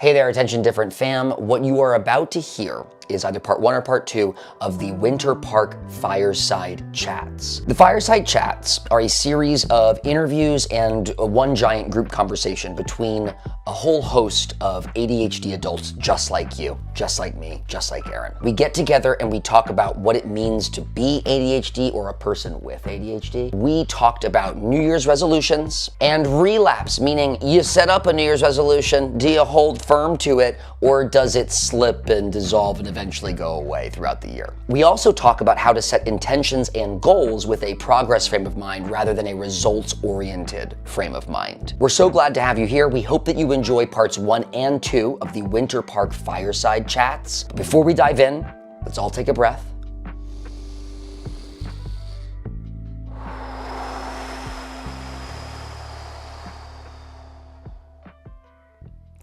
Hey there, Attention Different fam. What you are about to hear is either part 1 or part 2 of the Winter Park Fireside Chats. The Fireside Chats are a series of interviews and one giant group conversation between a whole host of ADHD adults just like you, just like me, just like Aaron. We get together and we talk about what it means to be ADHD or a person with ADHD. We talked about New Year's resolutions and relapse, meaning you set up a New Year's resolution, do you hold firm to it, or does it slip and dissolve and eventually go away throughout the year? We also talk about how to set intentions and goals with a progress frame of mind rather than a results-oriented frame of mind. We're so glad to have you here. We hope that you enjoy parts 1 and 2 of the Winter Park Fireside Chats. But before we dive in, let's all take a breath.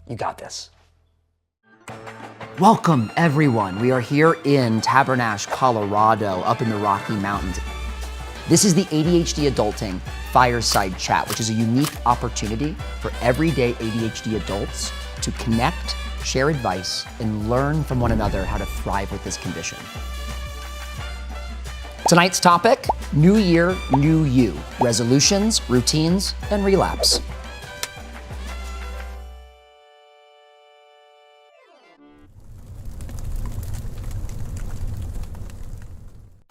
You got this. Welcome, everyone. We are here in Tabernash, Colorado, up in the Rocky Mountains. This is the ADHD Adulting Fireside Chat, which is a unique opportunity for everyday ADHD adults to connect, share advice, and learn from one another how to thrive with this condition. Tonight's topic, New Year, New You, resolutions, routines, and relapse.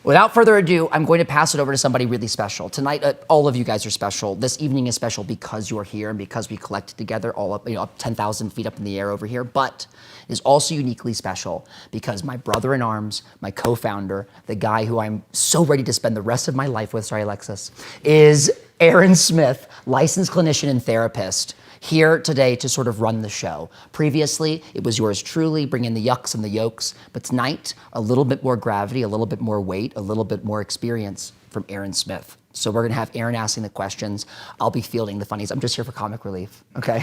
Without further ado, I'm going to pass it over to somebody really special. Tonight, all of you guys are special. This evening is special because you are here and because we collected together all up, up 10,000 feet up in the air over here. But it is also uniquely special because my brother in arms, my co-founder, the guy who I'm so ready to spend the rest of my life with, sorry, Alexis, is Aaron Smith, licensed clinician and therapist, here today to sort of run the show. Previously, it was yours truly, bringing the yucks and the yokes, but tonight, a little bit more gravity, a little bit more weight, a little bit more experience from Aaron Smith. So we're gonna have Aaron asking the questions, I'll be fielding the funnies. I'm just here for comic relief, okay?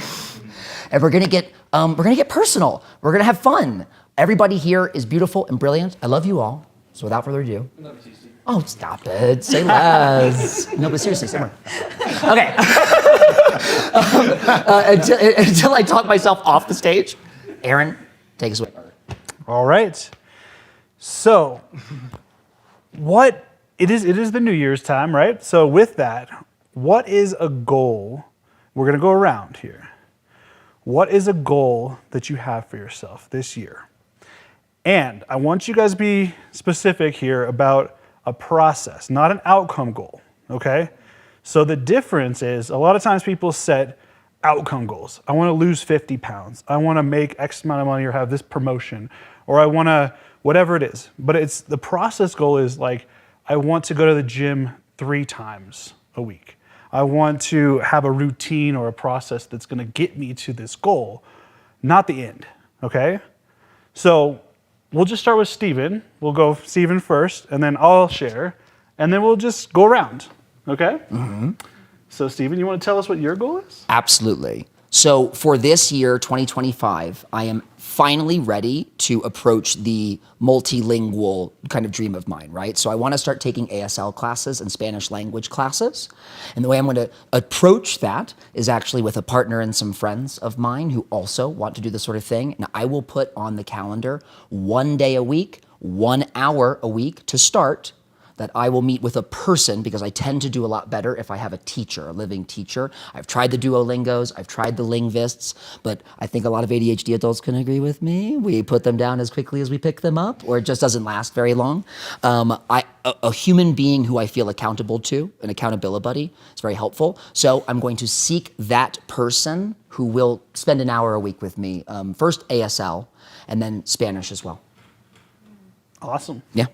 And we're gonna get personal. We're gonna have fun. Everybody here is beautiful and brilliant. I love you all. So without further ado. Oh, stop it, say less. No, but seriously, say more. Okay. Until I talk myself off the stage, Aaron, take us away. All right. So, it is the New Year's time, right? So with that, what is a goal? We're gonna go around here. What is a goal that you have for yourself this year? And I want you guys to be specific here about a process, not an outcome goal, okay? So the difference is, a lot of times people set outcome goals. I wanna lose 50 pounds. I wanna make X amount of money or have this promotion, or I wanna, whatever it is. But it's the process goal is like, I want to go to the gym 3 times a week. I want to have a routine or a process that's gonna get me to this goal, not the end, okay? So we'll just start with Steven. We'll go Steven first, and then I'll share, and then we'll just go around, okay? Mm-hmm. So Steven, you want to tell us what your goal is? Absolutely. So for this year, 2025, I am finally ready to approach the multilingual kind of dream of mine, right? So I want to start taking ASL classes and Spanish language classes. And the way I'm going to approach that is actually with a partner and some friends of mine who also want to do this sort of thing. And I will put on the calendar 1 day a week, 1 hour a week to start, that I will meet with a person, because I tend to do a lot better if I have a teacher, a living teacher. I've tried the Duolingos, I've tried the Lingvists, but I think a lot of ADHD adults can agree with me. We put them down as quickly as we pick them up, or it just doesn't last very long. A human being who I feel accountable to, an accountability buddy, is very helpful. So I'm going to seek that person who will spend an hour a week with me. First ASL, and then Spanish as well. Awesome. Yeah.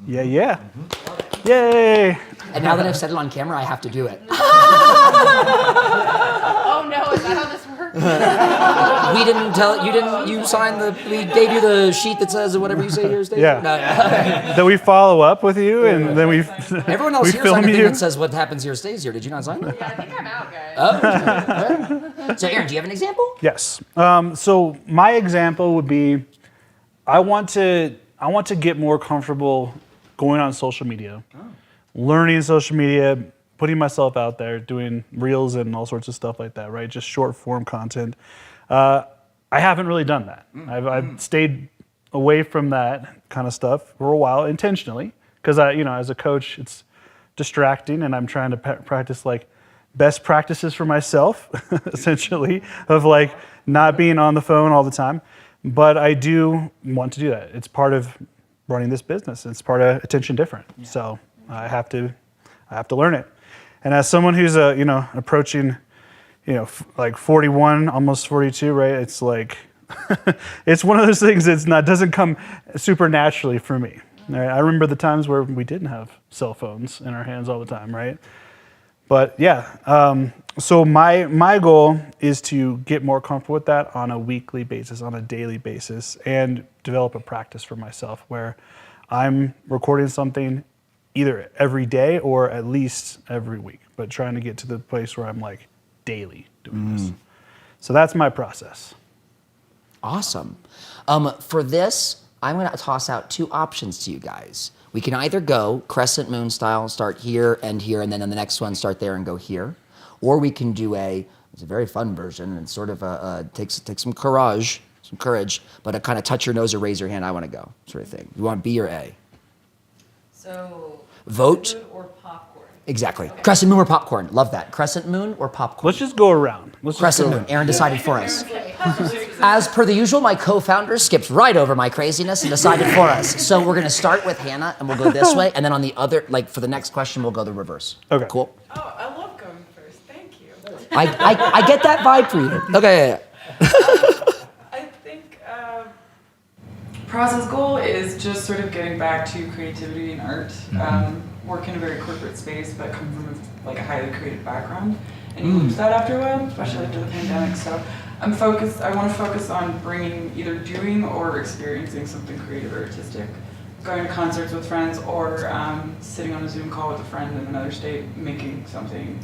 Yeah, yeah. Mm-hmm. Yay! And now that I've said it on camera, I have to do it. Oh no, is that how this works? We didn't tell you signed we gave you the sheet that says whatever you say here, Steve? Yeah. No, yeah. Then we follow up with you, and then we everyone else we here film signed a thing you. that says what happens here stays here. Did you not sign that? Yeah, I think I'm out, guys. Oh. So Aaron, do you have an example? Yes. So my example would be, I want to get more comfortable going on social media, learning social media, putting myself out there, doing reels and all sorts of stuff like that, right? Just short form content. I haven't really done that. I've stayed away from that kind of stuff for a while intentionally because as a coach, it's distracting, and I'm trying to practice like best practices for myself, essentially, of like not being on the phone all the time. But I do want to do that. It's part of running this business. It's part of attention different. Yeah. So I have to learn it. And as someone who's approaching, like 41, almost 42, right? It's like it's one of those things doesn't come super naturally for me. Right? I remember the times where we didn't have cell phones in our hands all the time, right? But yeah, so my goal is to get more comfortable with that on a weekly basis, on a daily basis, and develop a practice for myself where I'm recording something either every day or at least every week, but trying to get to the place where I'm like daily doing this. So that's my process. Awesome. For this, I'm going to toss out two options to you guys. We can either go crescent moon style, start here, and then on the next one, start there and go here. Or we can do it's a very fun version, and sort of takes some courage, but a kind of touch your nose or raise your hand, I want to go, sort of thing. You want B or A? So, vote. Crescent moon or popcorn? Exactly. Okay. Crescent moon or popcorn. Love that. Crescent moon or popcorn? Let's just go around. Crescent moon. Aaron decided for us. As per the usual, my co-founder skipped right over my craziness and decided for us. So we're going to start with Hannah, and we'll go this way, and then on the other, for the next question, we'll go the reverse. Okay. Cool? Oh, I love going first. Thank you. I get that vibe for you. Okay. I think process goal is just sort of getting back to creativity and art. Work in a very corporate space, but come from a highly creative background, and you lose that after a while, especially after the pandemic. So I want to focus on bringing either doing or experiencing something creative or artistic, going to concerts with friends, or sitting on a Zoom call with a friend in another state making something.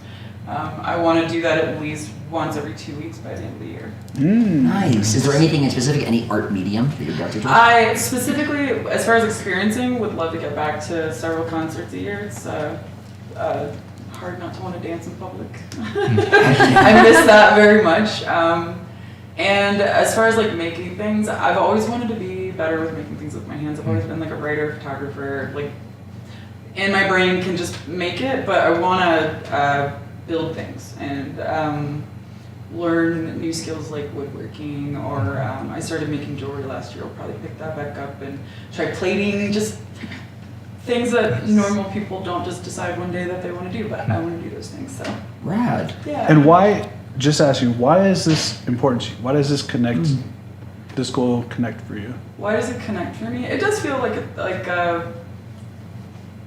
I want to do that at least once every 2 weeks by the end of the year. Nice. Is there anything in specific, any art medium that you'd love to do? I specifically, as far as experiencing, would love to get back to several concerts a year. It's hard not to want to dance in public. I miss that very much. And as far as making things, I've always wanted to be better with making things with my hands. I've always been a writer, photographer, and my brain can just make it, but I want to build things and learn new skills like woodworking, or I started making jewelry last year. I'll probably pick that back up and try plating, just things that normal people don't just decide one day that they want to do, but I want to do those things. So rad. Yeah. And why? Just asking, why is this important to you? Why does this connect? This goal connect for you? Why does it connect for me? It does feel like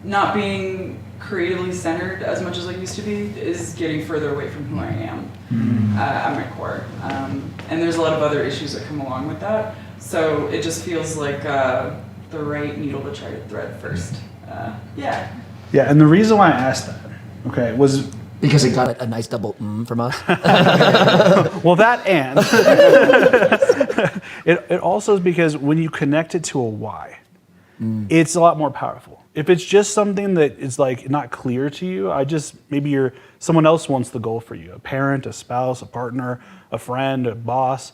not being creatively centered as much as I used to be is getting further away from who I am at my core. And there's a lot of other issues that come along with that. So it just feels like the right needle to try to thread first. Yeah. Yeah, and the reason why I asked that, okay, was because it got a nice double from us. well, that and it also is because when you connect it to a why, it's a lot more powerful. If it's just something that is not clear to you, maybe someone else wants the goal for you, a parent, a spouse, a partner, a friend, a boss.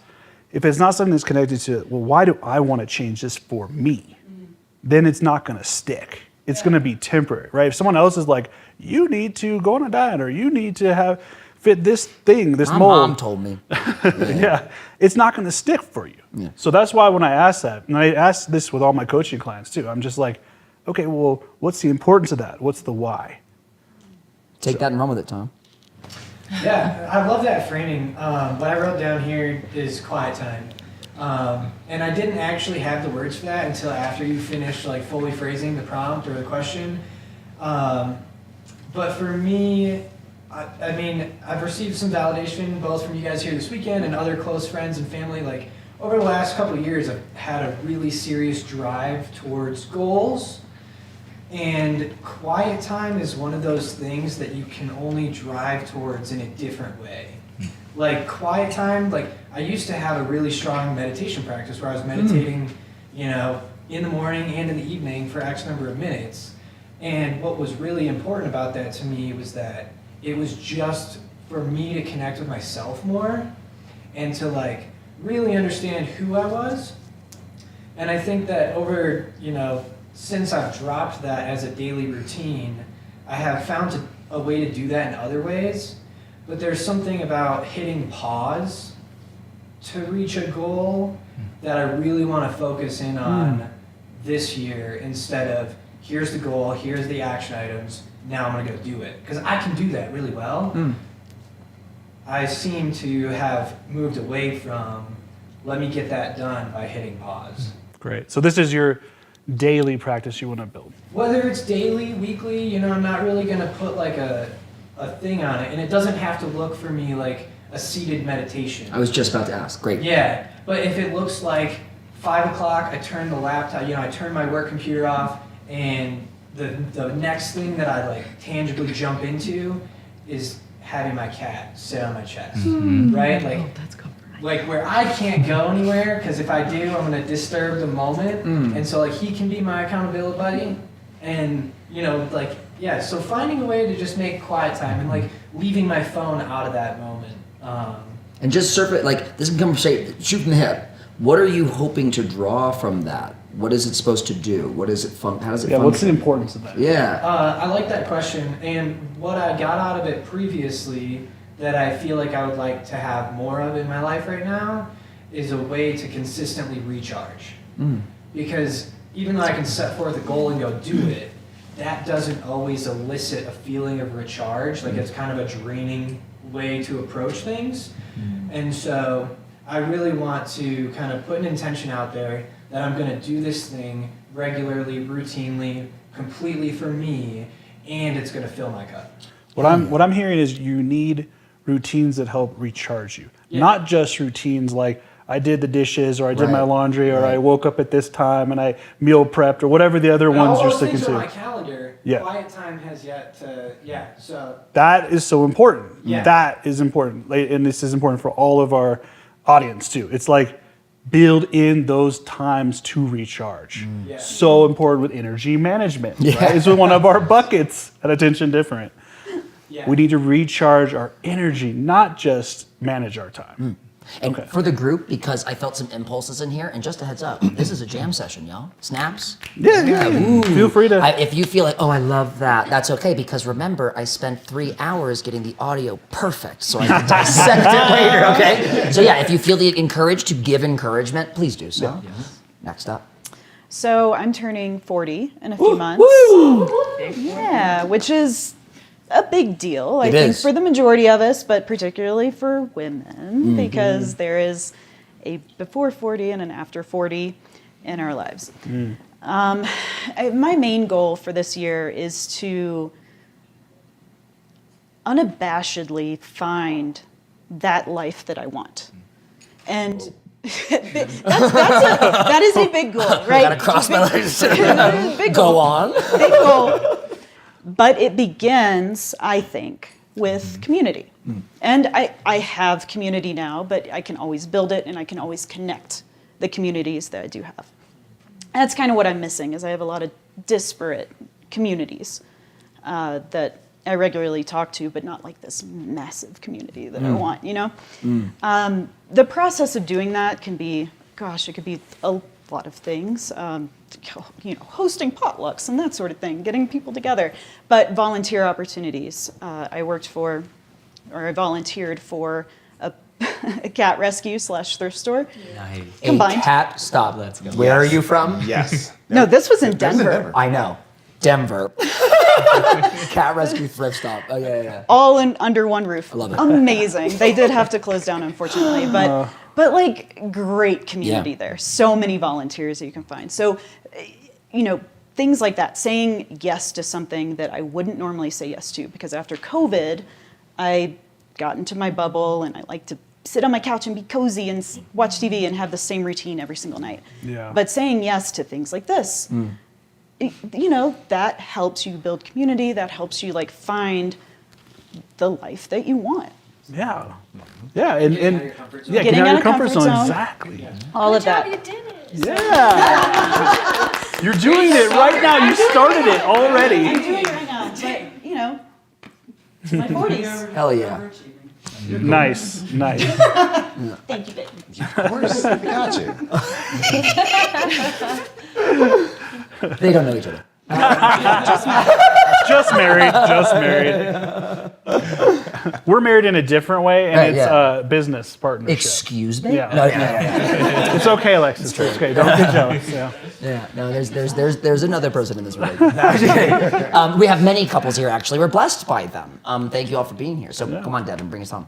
If it's not something that's connected to, well, why do I want to change this for me? Then it's not going to stick. It's going to be temporary, right? If someone else is like, you need to go on a diet, or you need to fit this thing, this My mold. mom told me. Yeah, it's not going to stick for you. Yeah. So that's why when I ask that, and I ask this with all my coaching clients too, I'm just like, okay, well, what's the importance of that? What's the why? Take that and run with it, Tom. Yeah, I love that framing. What I wrote down here is quiet time. And I didn't actually have the words for that until after you finished fully phrasing the prompt or the question. But for me, I mean, I've received some validation both from you guys here this weekend and other close friends and family. Over the last couple of years, I've had a really serious drive towards goals. And quiet time is one of those things that you can only drive towards in a different way. Quiet time, I used to have a really strong meditation practice where I was meditating, in the morning and in the evening for X number of minutes. And what was really important about that to me was that it was just for me to connect with myself more and to really understand who I was. And I think that over, since I've dropped that as a daily routine, I have found a way to do that in other ways. But there's something about hitting pause to reach a goal that I really want to focus in on this year, instead of here's the goal, here's the action items, now I'm going to go do it. Because I can do that really well. I seem to have moved away from, let me get that done by hitting pause. Great. So this is your daily practice you want to build. Whether it's daily, weekly, I'm not really going to put like a thing on it. And it doesn't have to look for me like a seated meditation. I was just about to ask. Great. Yeah, but if it looks like 5 o'clock, I turn the laptop, I turn my work computer off, and the next thing that I like tangibly jump into is having my cat sit on my chest, right? Like, That's comforting. like where I can't go anywhere, because if I do, I'm gonna disturb the moment, and so like he can be my accountability buddy, and so finding a way to just make quiet time and like leaving my phone out of that moment. And just surf it, like, this can come straight, shoot from the hip. What are you hoping to draw from that? What is it supposed to do? What is it how does it function? What's the importance of that? Yeah. I like that question, and what I got out of it previously that I feel like I would like to have more of in my life right now is a way to consistently recharge. Because even though I can set forth a goal and go do it, that doesn't always elicit a feeling of recharge. Like, it's kind of a draining way to approach things. And so I really want to kind of put an intention out there that I'm going to do this thing regularly, routinely, completely for me, and it's going to fill my cup. What I'm hearing is you need routines that help recharge you. Yeah. Not just routines like I did the dishes, or I did my laundry, or I woke up at this time and I meal prepped, or whatever the other ones you're sticking to. All those things are on my to. calendar. Yeah. Quiet time has yet to, so. That is so important. Yeah. That is important. And this is important for all of our audience too. It's like, build in those times to recharge. Yeah. So important with energy management. Right? It's one of our buckets at Attention Different. Yeah. We need to recharge our energy, not just manage our time. And for the group, because I felt some impulses in here, and just a heads up, this is a jam session, y'all. Snaps? Yeah. Feel free to. If you feel like, oh, I love that, that's okay, because remember, I spent 3 hours getting the audio perfect, so I can dissect it later, okay? So yeah, if you feel encouraged to give encouragement, please do so. Next up. So I'm turning 40 in a few months. Yeah, which is a big deal, I think, for the majority of us, but particularly for women, because there is a before 40 and an after 40 in our lives. My main goal for this year is to unabashedly find that life that I want. And that is a big goal, right? Gotta cross my legs. Big Go goal. on. Big goal. But it begins, I think, with community. And I have community now, but I can always build it, and I can always connect the communities that I do have. And that's kind of what I'm missing, is I have a lot of disparate communities that I regularly talk to, but not like this massive community that I want, The process of doing that can be, it could be a lot of things, hosting potlucks and that sort of thing, getting people together. But volunteer opportunities. I volunteered for a cat rescue / thrift store. Nice. Combined. A cat, stop. Let's go. Where are you from? Yes. No, this was in Denver. I know. Denver. Cat rescue thrift stop. Oh, yeah. All under one roof. I love it. Amazing. They did have to close down, unfortunately, but like great community there. So many volunteers that you can find. So, things like that. Saying yes to something that I wouldn't normally say yes to, because after COVID, I got into my bubble and I like to sit on my couch and be cozy and watch TV and have the same routine every single night. Yeah. But saying yes to things like this, that helps you build community. That helps you find the life that you want. Yeah. And Getting out of your comfort zone. getting out of your comfort zone. Exactly. All of that. You did it. Yeah. You're doing it right now. You started it already. I'm doing it right now, but it's my 40s. Hell yeah. Nice. Thank you, babe. Of course, I got you. They don't know each other. Just married. We're married in a different way, and Right, it's yeah. a business partnership. Excuse me? Yeah. No, yeah. It's okay, Alexis. It's okay. Don't get jealous. Yeah. Yeah, no, there's another person in this room. We have many couples here, actually. We're blessed by them. Thank you all for being here. So come on, Devin, bring us home.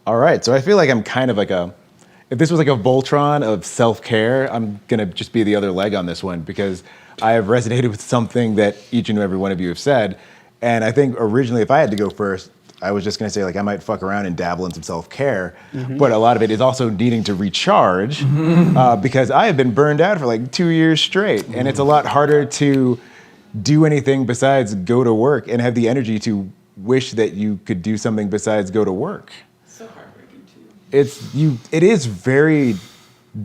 All right, so I feel like I'm kind of like if this was like a Voltron of self-care, I'm gonna just be the other leg on this one because I have resonated with something that each and every one of you have said. And I think originally, if I had to go first, I was just gonna say like I might fuck around and dabble in some self-care, but a lot of it is also needing to recharge because I have been burned out for like 2 years straight, and it's a lot harder to do anything besides go to work and have the energy to wish that you could do something besides go to work. So heartbreaking too. It is very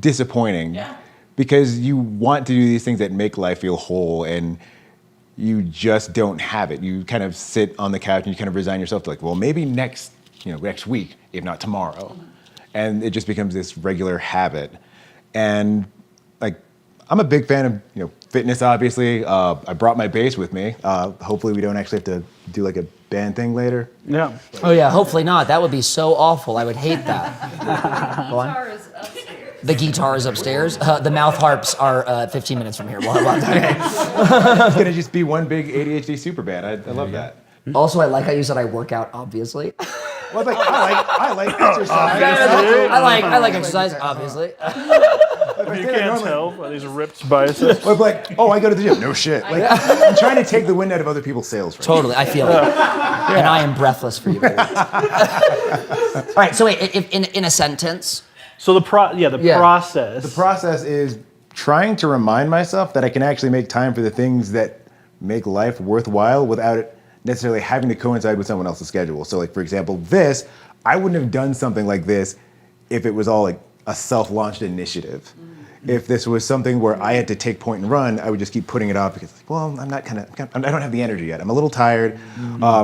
disappointing Yeah. because you want to do these things that make life feel whole, and you just don't have it. You kind of sit on the couch and you kind of resign yourself to like, well, maybe next week, if not tomorrow. And it just becomes this regular habit. And like, I'm a big fan of fitness, obviously. I brought my bass with me. Hopefully we don't actually have to do like a band thing later. Yeah. Oh yeah, hopefully not. That would be so awful. I would hate that. Go on. Guitar is upstairs. The guitar is upstairs. The mouth harps are 15 minutes from here. We'll have okay. It's gonna just be one big ADHD super band. I love that. Also, I like how you said I work out, obviously. Well, like, I like exercise. I like exercise, obviously. You can't tell by these ripped biceps. Or like, oh, I go to the gym. No shit. Like, I'm trying to take the wind out of other people's sails. Right Totally, I feel it. And I am breathless for you, baby. All right, so wait, in a sentence. So the Yeah. process. The process is trying to remind myself that I can actually make time for the things that make life worthwhile without it necessarily having to coincide with someone else's schedule. So like, for example, I wouldn't have done something like this if it was all like a self-launched initiative. If this was something where I had to take point and run, I would just keep putting it off because, well, I don't have the energy yet. I'm a little tired.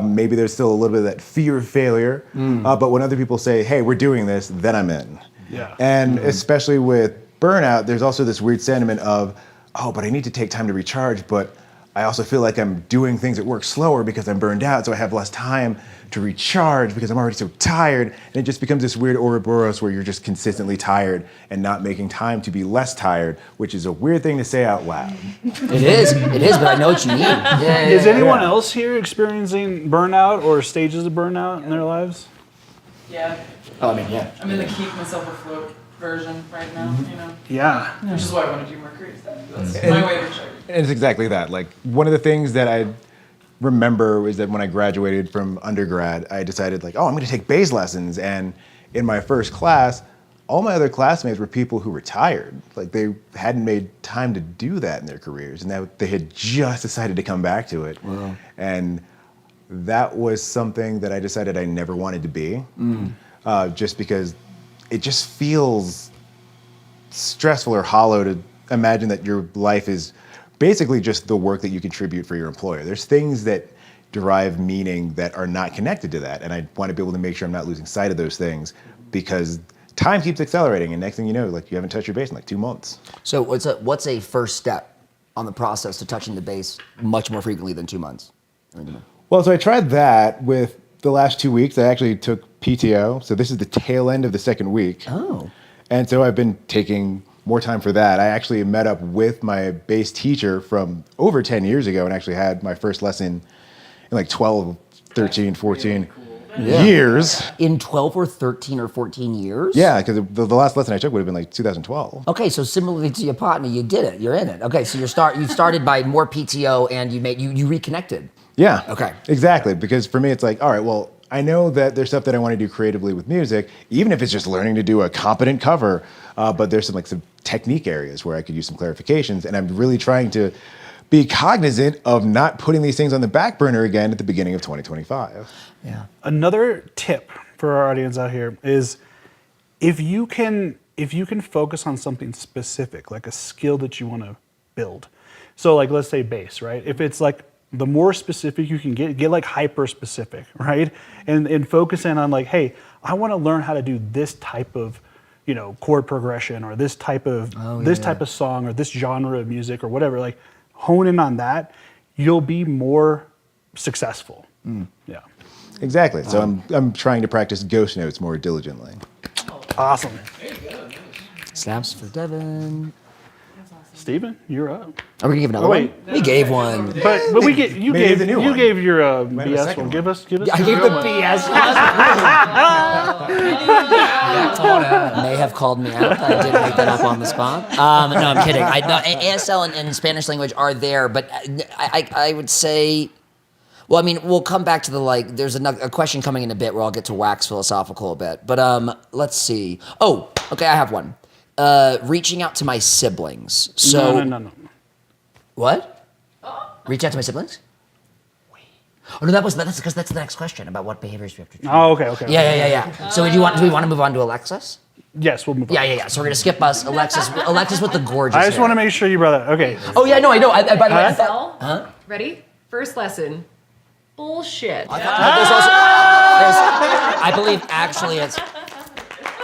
Maybe there's still a little bit of that fear of failure. But when other people say, hey, we're doing this, then I'm in. Yeah. And especially with burnout, there's also this weird sentiment of, oh, but I need to take time to recharge, but I also feel like I'm doing things at work slower because I'm burned out, so I have less time to recharge because I'm already so tired. And it just becomes this weird Ouroboros where you're just consistently tired and not making time to be less tired, which is a weird thing to say out loud. It is, but I know what you mean. Yeah, Is anyone else here experiencing burnout or stages of burnout in their lives? Yeah. Oh, I mean, yeah. I'm in the keep myself afloat version right now, Yeah. Which is why I want to do more crazy stuff. That's my way to recharge. And it's exactly that. Like, one of the things that I remember is that when I graduated from undergrad, I decided like, oh, I'm going to take bass lessons. And in my first class, all my other classmates were people who were tired. Like, they hadn't made time to do that in their careers, and they had just decided to come back to it. Wow. And that was something that I decided I never wanted to be, just because it just feels stressful or hollow to imagine that your life is basically just the work that you contribute for your employer. There's things that derive meaning that are not connected to that, and I want to be able to make sure I'm not losing sight of those things because time keeps accelerating, and next thing you know, like, you haven't touched your bass in like 2 months. So what's a first step on the process to touching the bass much more frequently than 2 months? Well, so I tried that with the last 2 weeks. I actually took PTO, so this is the tail end of the second week. Oh. And so I've been taking more time for that. I actually met up with my bass teacher from over 10 years ago and actually had my first lesson in like 12, 13, 14 years. In 12 or 13 or 14 years? Yeah, because the last lesson I took would have been like 2012. Okay, so similarly to your partner, you did it. You're in it. Okay, so you started by more PTO and you reconnected. Yeah. Okay. Exactly, because for me it's like, all right, well, I know that there's stuff that I want to do creatively with music, even if it's just learning to do a competent cover, but there's some technique areas where I could use some clarifications, and I'm really trying to be cognizant of not putting these things on the back burner again at the beginning of 2025. Yeah. Another tip for our audience out here is if you can focus on something specific, like a skill that you want to build. So like, let's say bass, right? If it's like, the more specific you can get like hyper specific, right? And focus in on like, hey, I want to learn how to do this type of, chord progression or this type of type of song or this genre of music or whatever. Like hone in on that, you'll be more successful. Yeah. Exactly. So I'm trying to practice ghost notes more diligently. Awesome. Snaps for Devin. Steven, you're up. Are we gonna give another wait. one? We gave one. But you gave the new one. your have a BS second one. one. Give us. I gave your the one. BS. May have called me out. I did make that up on the spot. No, I'm kidding. ASL and Spanish language are there, but I would say, well, I mean, we'll come back to there's a question coming in a bit where I'll get to wax philosophical a bit. But let's see. Oh, okay, I have one. Reaching out to my siblings. So No. What? Reach out to my siblings? Oh no, that's because that's the next question about what behaviors we have to treat. Oh, okay. Yeah. So do we want to move on to Alexis? Yes, we'll move on. Yeah. So we're gonna skip us. Alexis with the gorgeous. I just hair. want to make sure you brought that. Okay. Oh yeah, no, I know. By the way, I Sell. thought, Ready? First lesson. Bullshit. but I believe actually it's.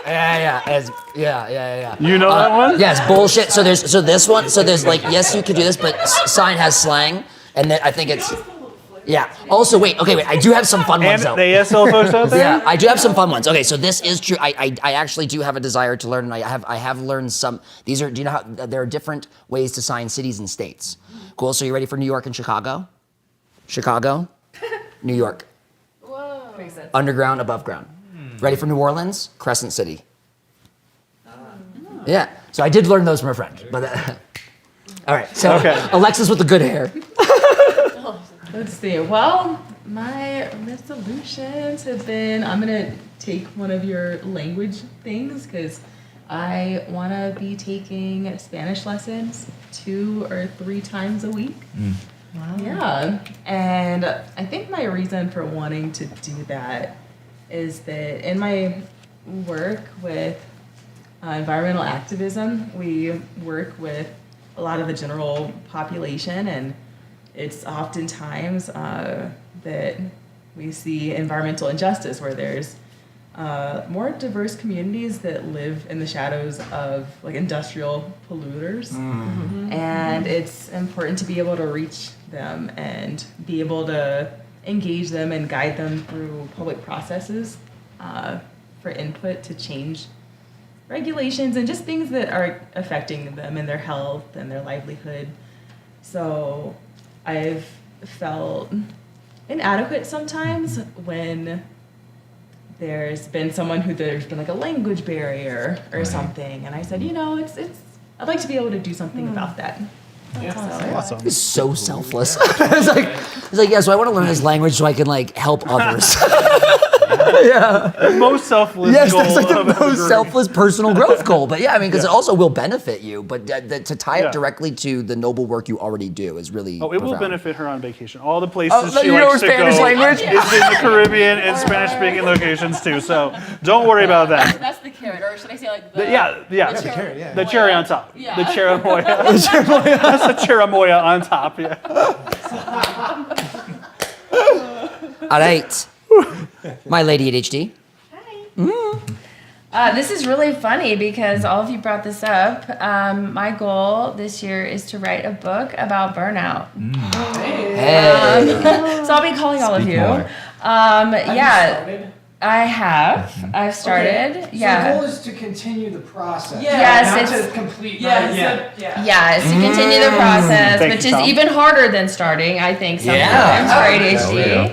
Yeah. You know that one? Yes, bullshit. So there's this one. So there's yes, you could do this, but sign has slang, and then I think it's. Yeah. Also, wait. I do have some fun And ones though. the ASL folks out there? Yeah, I do have some fun ones. Okay, so this is true. I actually do have a desire to learn, and I have learned some. These are. Do you know how there are different ways to sign cities and states? Cool. So you ready for New York and Chicago? Chicago, New York. Whoa. Makes sense. Underground, above ground. Ready for New Orleans? Crescent City. Yeah. So I did learn those from a friend. But all right. So Alexis with the good hair. Let's see. Well, my resolutions have been I'm going to take one of your language things because I want to be taking Spanish lessons 2 or 3 times a week. Wow. Yeah. And I think my reason for wanting to do that is that in my work with environmental activism, we work with a lot of the general population, and it's oftentimes that we see environmental injustice where there's more diverse communities that live in the shadows of industrial polluters. And it's important to be able to reach them and be able to engage them and guide them through public processes for input to change regulations and just things that are affecting them and their health and their livelihood. So I've felt inadequate sometimes when there's been someone there's been a language barrier or something, and I said, I'd like to be able to do something about that. Awesome. He's so selfless. it's like, yeah, so I want to learn this language so I can help others. The most selfless Yes, goal that's the of the most group. selfless personal growth goal. But yeah, I mean, because it also will benefit you. But to tie it directly to the noble work you already do is really Oh, it will profound. benefit her on vacation. All the places she you know likes to Spanish go language? is in the Caribbean and Spanish-speaking locations too. So don't worry about that. That's the carrot, or should I say The cherry? the cherry on top. Yeah. The cherimoya. That's the cherimoya on top. Yeah. All right, my lady ADHD. This is really funny because all of you brought this up. My goal this year is to write a book about burnout. Hey. So I'll be calling all of you. I have. I've started. So the Yeah. goal is to continue the process. Yes, not it's- to complete. Yes, to continue the process, Thank which you, is Tom. even harder than starting, I think, sometimes Yeah. for ADHD.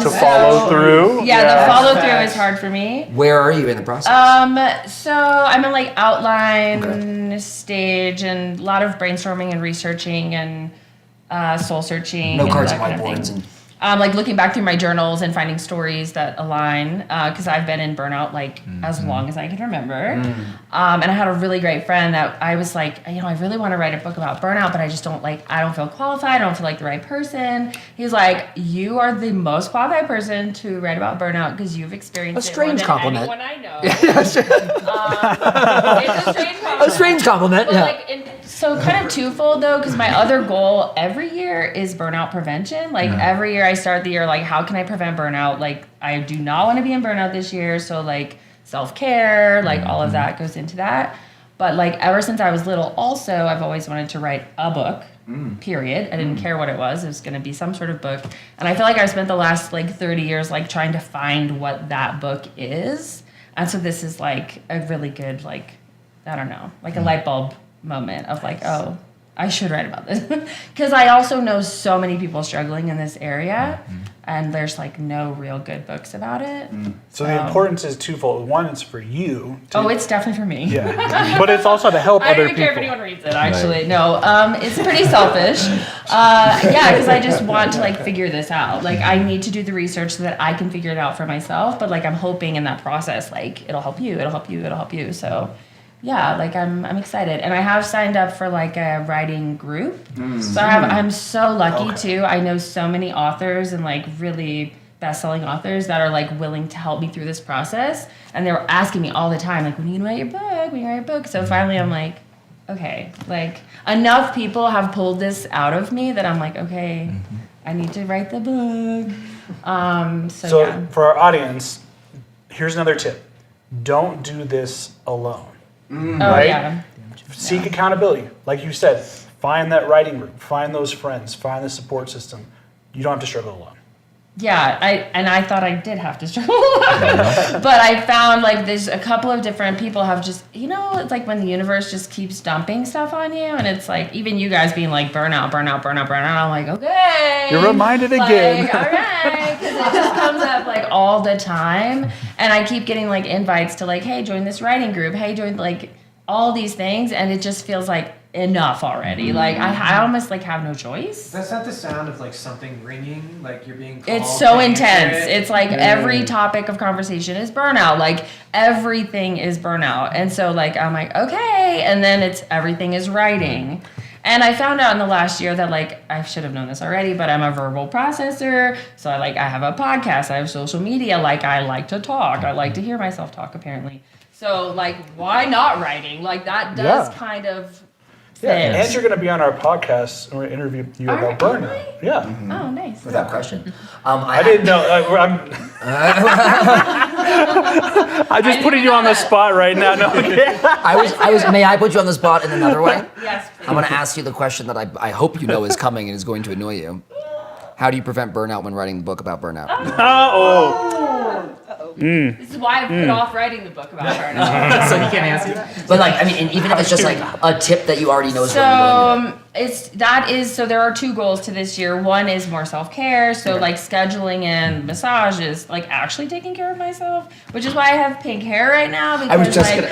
To follow through. Yeah, the follow through is hard for me. Where are you in the process? So I'm in outline stage and a lot of brainstorming and researching and soul searching. No and cards that and kind of whiteboards. thing. Looking back through my journals and finding stories that align, because I've been in burnout as long as I can remember. And I had a really great friend that I was like, I really want to write a book about burnout, but I just don't I don't feel qualified. I don't feel like the right person. He's like, you are the most qualified person to write about burnout because you've experienced A strange it more compliment. than anyone I know. It's a strange compliment. A strange compliment. But Yeah. in So kind of twofold though, because my other goal every year is burnout prevention. Like every year I start the year like, how can I prevent burnout? Like I do not want to be in burnout this year. So like self-care, like all of that goes into that. But like ever since I was little also, I've always wanted to write a book, period. I didn't care what it was. It was going to be some sort of book. And I feel like I've spent the last like 30 years like trying to find what that book is. And so this is like a really good, like, I don't know, like a light bulb moment of like, oh, I should write about this. Because I also know so many people struggling in this area, and there's like no real good books about it. So the importance is twofold. One, it's for you. Oh, it's definitely for me. Yeah. But it's also to help I other don't even care if people. anyone reads it, actually. No, it's pretty selfish. Yeah, because I just want to like figure this out. Like I need to do the research so that I can figure it out for myself. But like I'm hoping in that process, like it'll help you, it'll help you, it'll help you. So yeah, like I'm excited, and I have signed up for like a writing group. So I'm so lucky too. I know so many authors and like really best-selling authors that are like willing to help me through this process, and they were asking me all the time like, when are you gonna write your book? When are you gonna write your book? So finally I'm like, okay, like enough people have pulled this out of me that I'm like, okay, I need to write the book. So yeah. For our audience, here's another tip. Don't do this alone. Oh Right? yeah. Seek accountability. Like you said, find that writing group, find those friends, find the support system. You don't have to struggle alone. Yeah, I thought I did have to struggle, but I found like there's a couple of different people have just, you know, it's like when the universe just keeps dumping stuff on you, and it's like even you guys being like burnout. I'm like, okay, You're reminded again. All right, because it just comes up like all the time, and I keep getting like invites to like, hey, join this writing group, hey, join like all these things, and it just feels like enough already. Like I almost like have no choice. That's not the sound of like something ringing, like you're being called. It's so to answer intense. it. It's like every topic of conversation is burnout. Like everything is burnout. And so like I'm like, okay. And then it's everything is writing. And I found out in the last year that like I should have known this already, but I'm a verbal processor. So I have a podcast, I have social media, like I like to talk. I like to hear myself talk apparently. So like why not writing? Like that does kind of Yeah, and you're going to be on our podcast, and we're going to interview you about burnout. Yeah. Oh, nice. Without question. I didn't know. I just putting you on the spot right now. No, May I put you on the spot in another way? Yes, please. I'm going to ask you the question that I hope you know is coming and is going to annoy you. How do you prevent burnout when writing a book about burnout? This is why I put off writing the book about burnout. So you can't answer that? But like, I mean, and even if it's just like a tip that you already know is what you're doing. So there are two goals to this year. One is more self-care, so like scheduling in massages, like actually taking care of myself, which is why I have pink hair right now, because I was just like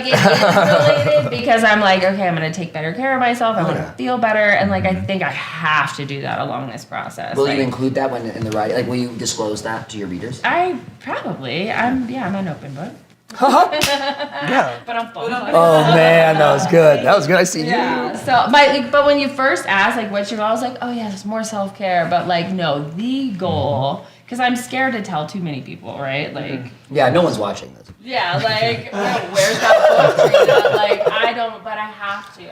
it is related, because I'm like, okay, I'm gonna take better care of myself, I'm gonna feel better, and like I think I have to do that along this process. Will you include that when in the writing? Like, will you disclose that to your readers? I probably, I'm an open book. Yeah. But I'm full. Oh man, that was good. That was good. I see you. Yeah. So but when you first asked like what's your goal, I was like, oh yeah, it's more self-care. But like no, the goal, because I'm scared to tell too many people, right? Like Yeah, no one's watching this. yeah, like where's that book? Trina? Like I don't, but I have to.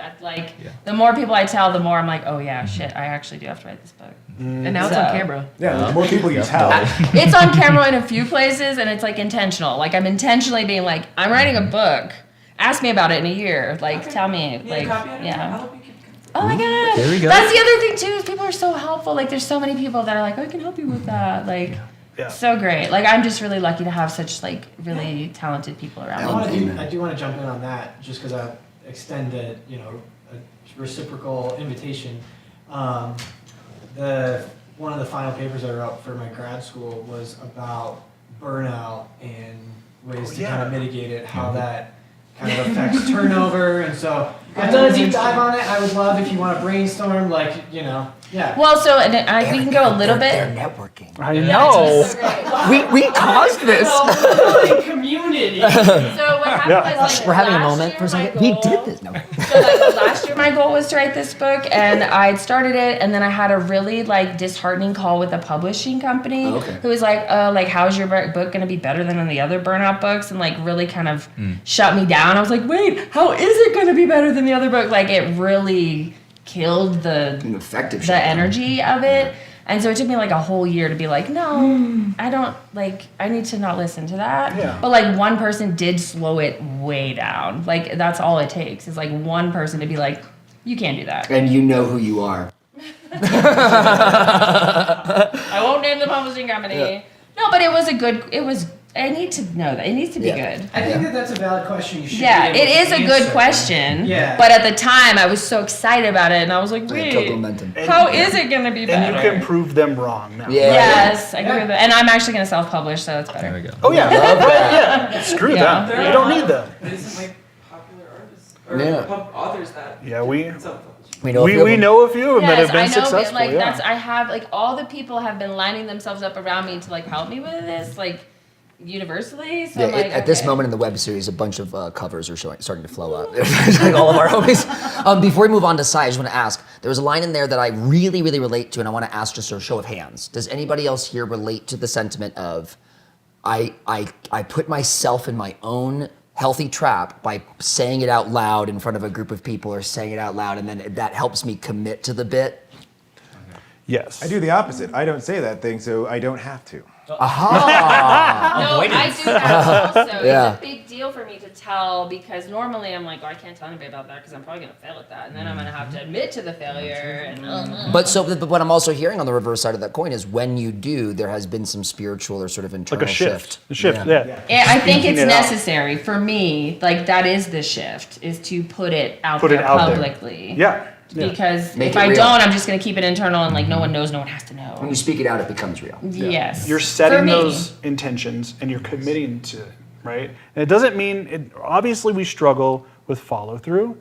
The more people I tell, the more I'm like, oh yeah, shit, I actually do have to write this book. And now it's on camera. Yeah, the more people you tell. It's on camera in a few places, and it's like intentional. Like I'm intentionally being like, I'm writing a book. Ask me about it in a year. Like tell me. Like yeah. Oh my god. There we go. That's the other thing too, is people are so helpful. Like there's so many people that are like, I can help you with that. Like so great. Like I'm just really lucky to have such like really talented people around me. I do want to jump in on that, just because I extend a reciprocal invitation. One of the final papers I wrote for my grad school was about burnout and ways to kind of mitigate it, how that kind of affects turnover, and so I've done a deep dive on it. I would love if you want to brainstorm, yeah. Well, so we can go a little They're bit. networking. I know. We caused this. Community. community. So what happened was like We're having a last moment year, for a my second. We goal- did this. No. So like last year, my goal was to write this book, and I started it, and then I had a really like disheartening call with a publishing company who was like, like how's your book going to be better than the other Burnout books, and like really kind of shut me down. I was like, wait, how is it going to be better than the other book? Like it really killed An effective the shutdown. energy of it. And so it took me like a whole year to be like, no, I don't like, I need to not listen to that. Yeah. But like one person did slow it way down. Like that's all it takes is like one person to be like, you can't do that. And you know who you are. I won't name the publishing company. Yeah. No, but I need to know that. It needs to be Yeah. good. I think that that's a valid question. You should Yeah, be able it to is a good answer. question. Yeah. But at the time, I was so excited about it, and I was like, It killed wait, momentum. how is it going to be better? And you can prove them wrong now. Yeah. Yes, I agree with that. And I'm actually going to self-publish, so that's better. There we go. Oh yeah, Love that. yeah. Screw Yeah. them. You don't need them. There isn't like popular artists or Yeah. authors that Yeah, we We know, we know a few of them that have been I know, successful. but like yeah. that's I have like all the people have been lining themselves up around me to like help me with this, like universally. So Yeah, I'm like, at this okay. moment in the web series, a bunch of covers are starting to flow up. Like all of our homies. Before we move on to Sai, I just want to ask, there was a line in there that I really, really relate to, and I want to ask just a show of hands. Does anybody else here relate to the sentiment of, I put myself in my own healthy trap by saying it out loud in front of a group of people or saying it out loud, and then that helps me commit to the bit? Yes. I do the opposite. I don't say that thing, so I don't have to. Aha! No, I do that also. Yeah. It's a big deal for me to tell because normally I'm like, oh, I can't tell anybody about that because I'm probably gonna fail at that, and then I'm gonna have to admit to the failure. And But what I'm also hearing on the reverse side of that coin is when you do, there has been some spiritual or sort of internal like a shift. A shift, yeah. Yeah, I think Speaking it's it out. necessary for me. Like that is the shift, is to put it out Put it there out there. publicly. Yeah. Yeah. Because Make if it I real. don't, I'm just gonna keep it internal and like no one knows, no one has to When you know. speak it out, it becomes real. Yes. You're For setting me. those intentions and you're committing to it, right? And it doesn't mean, obviously we struggle with follow through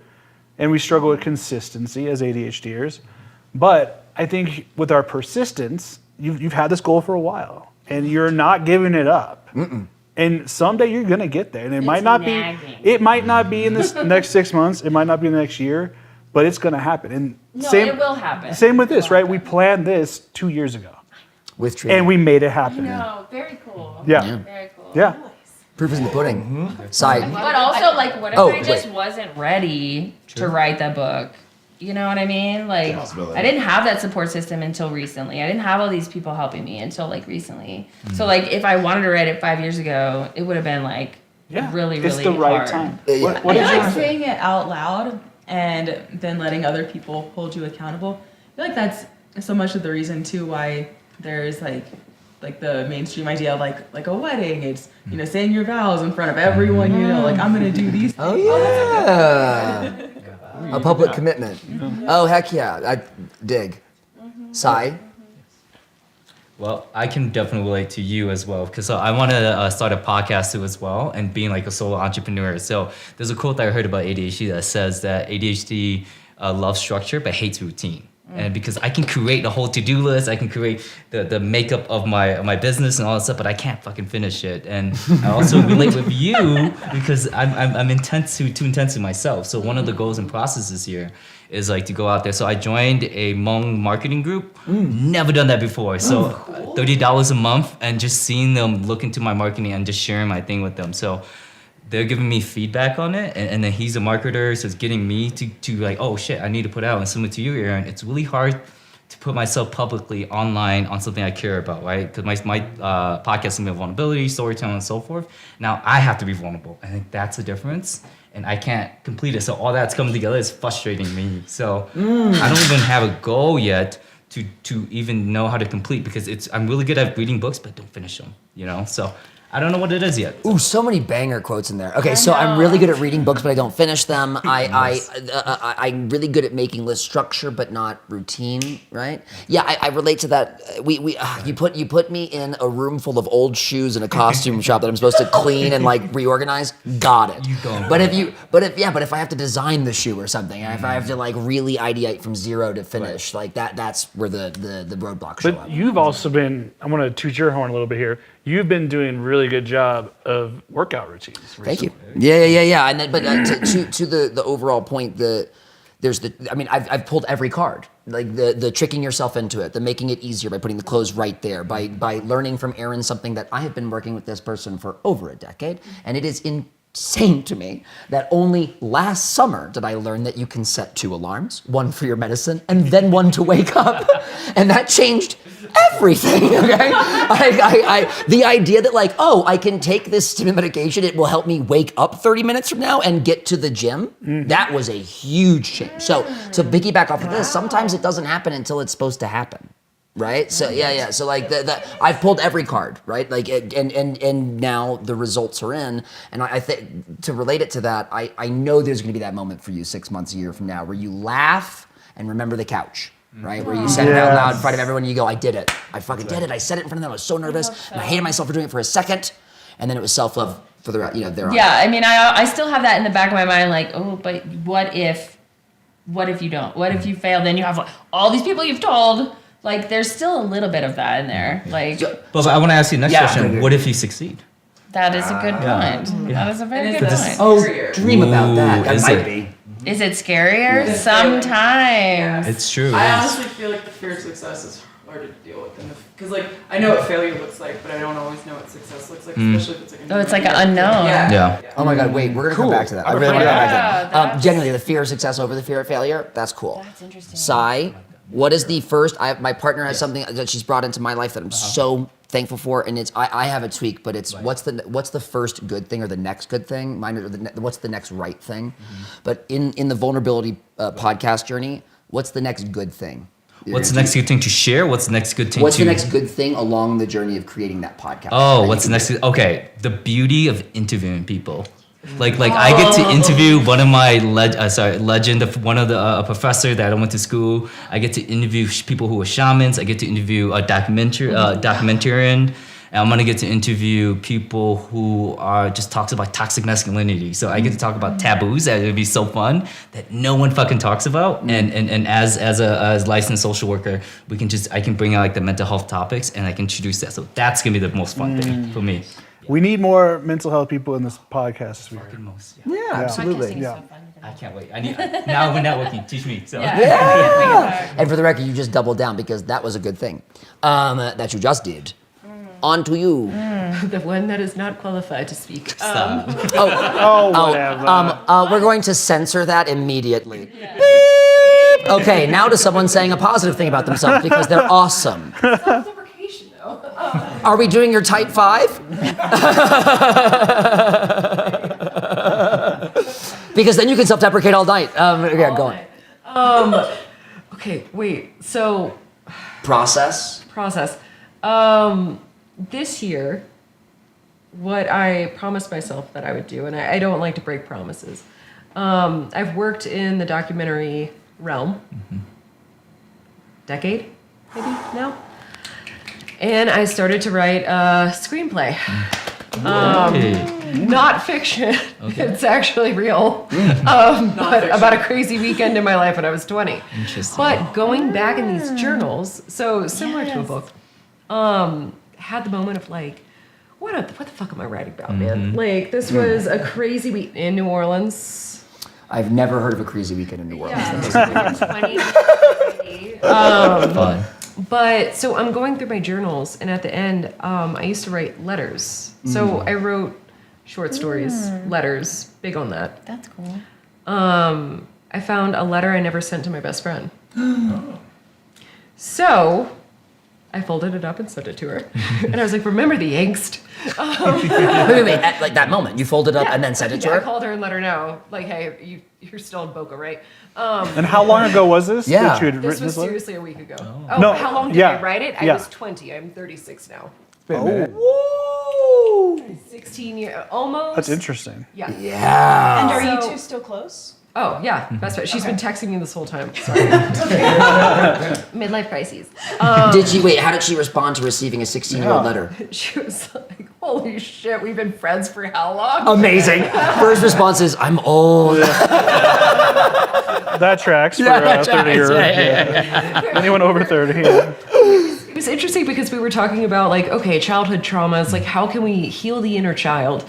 and we struggle with consistency as ADHDers. But I think with our persistence, you've had this goal for a while and you're not giving it up. And someday you're gonna get there. And it might not nagging. be, it might not be in this next 6 months, it might not be in the next year, but it's gonna happen. And No, it will happen. Same with It this, will right? We happen. planned this 2 years ago. With training. And we made it happen. No, very cool. Yeah. Very cool. Yeah. Proof is in the pudding. Side. But also, like, what if Oh, I just wait. wasn't ready to write the book? You know what I mean? Like, Possibility. I didn't have that support system until recently. I didn't have all these people helping me until like recently. So, like, if I wanted to write it 5 years ago, it would have been like really, really It's the right hard. time. Yeah. What I did feel you like saying it out loud and then letting other people hold you accountable. I feel like that's so much of the reason too why there's like the mainstream idea of like a wedding. It's saying your vows in front of everyone. Like I'm gonna do these. Oh, yeah. A public commitment. Oh, heck yeah. I dig. Sai? Well, I can definitely relate to you as well because I want to start a podcast too as well and being like a solo entrepreneur. So there's a quote that I heard about ADHD that says that ADHD loves structure but hates routine. And because I can create the whole to-do list, I can create the makeup of my business and all that stuff, but I can't fucking finish it. And I also relate with you because I'm too intense to myself. So one of the goals and processes here is like to go out there. So I joined a Hmong marketing group. Never done that before. So $30 a month and just seeing them look into my marketing and just sharing my thing with them. So they're giving me feedback on it, and then he's a marketer, so it's getting me to like, oh shit, I need to put out. And similar to you, Aaron, it's really hard to put myself publicly online on something I care about, right? Because my podcast is about vulnerability, storytelling, and so forth. Now I have to be vulnerable. I think that's the difference, and I can't complete it. So all that's coming together is frustrating me. So I don't even have a goal yet to even know how to complete because I'm really good at reading books, but don't finish them, So I don't know what it is yet. Ooh, so many banger quotes in there. Okay, so I'm really good at reading books, but I don't finish them. I'm really good at making list structure, but not routine. Right? Yeah, I relate to that. You put me in a room full of old shoes in a costume shop that I'm supposed to clean and like reorganize. Got it. You go. But if I have to design the shoe or something, if I have to like really ideate from zero to finish, like that's where the roadblocks show But up. you've also been, I want to toot your horn a little bit here. you've been doing a really good job of workout routines recently. Thank you. Yeah. And then, but to the overall point, I've pulled every card. Like the tricking yourself into it, the making it easier by putting the clothes right there, by learning from Aaron something that I have been working with this person for over a decade, and it is insane to me that only last summer did I learn that you can set 2 alarms, one for your medicine and then one to wake up, and that changed everything. Okay, the idea that like, oh, I can take this stimulant medication, it will help me wake up 30 minutes from now and get to the gym. That was a huge change. So to piggyback off of this, sometimes it doesn't happen until it's supposed to happen. Right. So yeah. So like I've pulled every card, right? Like and now the results are in, and I think to relate it to that, I know there's going to be that moment for you 6 months, a year from now, where you laugh and remember the couch. Right, where you said it out loud in front of everyone, and you go, "I did it! I fucking did it! I said it in front of them. I was so nervous, and I hated myself for doing it for a second, and then it was self-love for the thereon." Yeah, I mean, I still have that in the back of my mind, like, oh, but what if you don't? What if you fail? Then you have like, all these people you've told. Like, there's still a little bit of that in there. Like, But I want to ask you the next question. What if you succeed? that is a good point. Yeah. That is a very good This- point. Oh, dream about that. That Is might it? be. Is it scarier? Is it Sometimes. It's true. I honestly feel like the fear of success is harder to deal with because like I know what failure looks like, but I don't always know what success looks like, especially if it's like a Oh, it's new like an idea. unknown. Yeah. Oh my God! Wait, we're gonna come back to that. I really want to come back to that. that's- Genuinely, the fear of success over the fear of failure. That's cool. That's interesting. Sai, what is the first? My partner has something that she's brought into my life that I'm so thankful for, and it's I have a tweak, but it's what's the first good thing or the next good thing? What's the next right thing? But in the vulnerability podcast journey, what's the next good thing? What's the next good thing to share? What's the next good thing What's to... the next good thing along the journey of creating that podcast? Oh, what's the next... Okay, the beauty of interviewing people. Like I get to interview one of my legend of one of the a professor that I went to school. I get to interview people who are shamans. I get to interview a documentarian. And I'm gonna get to interview people who are just talks about toxic masculinity. So I get to talk about taboos that would be so fun that no one fucking talks about. And as a licensed social worker, I can bring out like the mental health topics and I can introduce that. So that's gonna be the most fun thing for me. We need more mental health people in this podcast this week. Yeah, absolutely. Yeah. I can't wait. Now we're networking. Teach me. So. Yeah. And for the record, you just doubled down because that was a good thing that you just did. On to you. The one that is not qualified to speak. Whatever. We're going to censor that immediately. Okay, now to someone saying a positive thing about themselves because they're awesome. Self-deprecation, though. Are we doing your type 5? Because then you can self-deprecate all night. Yeah, go on. Okay, wait. So, Process. this year, what I promised myself that I would do, and I don't like to break promises. I've worked in the documentary realm, decade, maybe now, and I started to write a screenplay. Not fiction. Okay. It's actually real. But about a crazy weekend in my life when I was 20. Interesting. But going back in these journals, so similar to a book, had the moment of like, what the fuck am I writing about, man? Like, this was a crazy week in New Orleans. I've never heard of a crazy weekend in New Orleans. Yeah. 20. Fun. But so I'm going through my journals, and at the end, I used to write letters. So I wrote short stories, letters, big on that. That's cool. I found a letter I never sent to my best friend. So I folded it up and sent it to her. And I was like, remember the angst? Wait. At like that moment, you folded up and then sent it to I her? called her and let her know, like, hey, you're still in Boca, right? And how long ago was this? Yeah. That you had This written was this letter? seriously a week ago. No, How long did yeah, I write it? I yeah. was 20. I'm 36 now. Woo! 16 years, almost. That's interesting. Yeah. Yeah. And are you So- two still close? Oh, yeah, best friend. She's been texting me this whole time. Sorry. Midlife crises. How did she respond to receiving a 16-year-old letter? She was like, holy shit, we've been friends for how long? Amazing. First response is, I'm old. That tracks for 30 year. Anyone over 30. Yeah. It was interesting because we were talking about like, okay, childhood traumas, like how can we heal the inner child?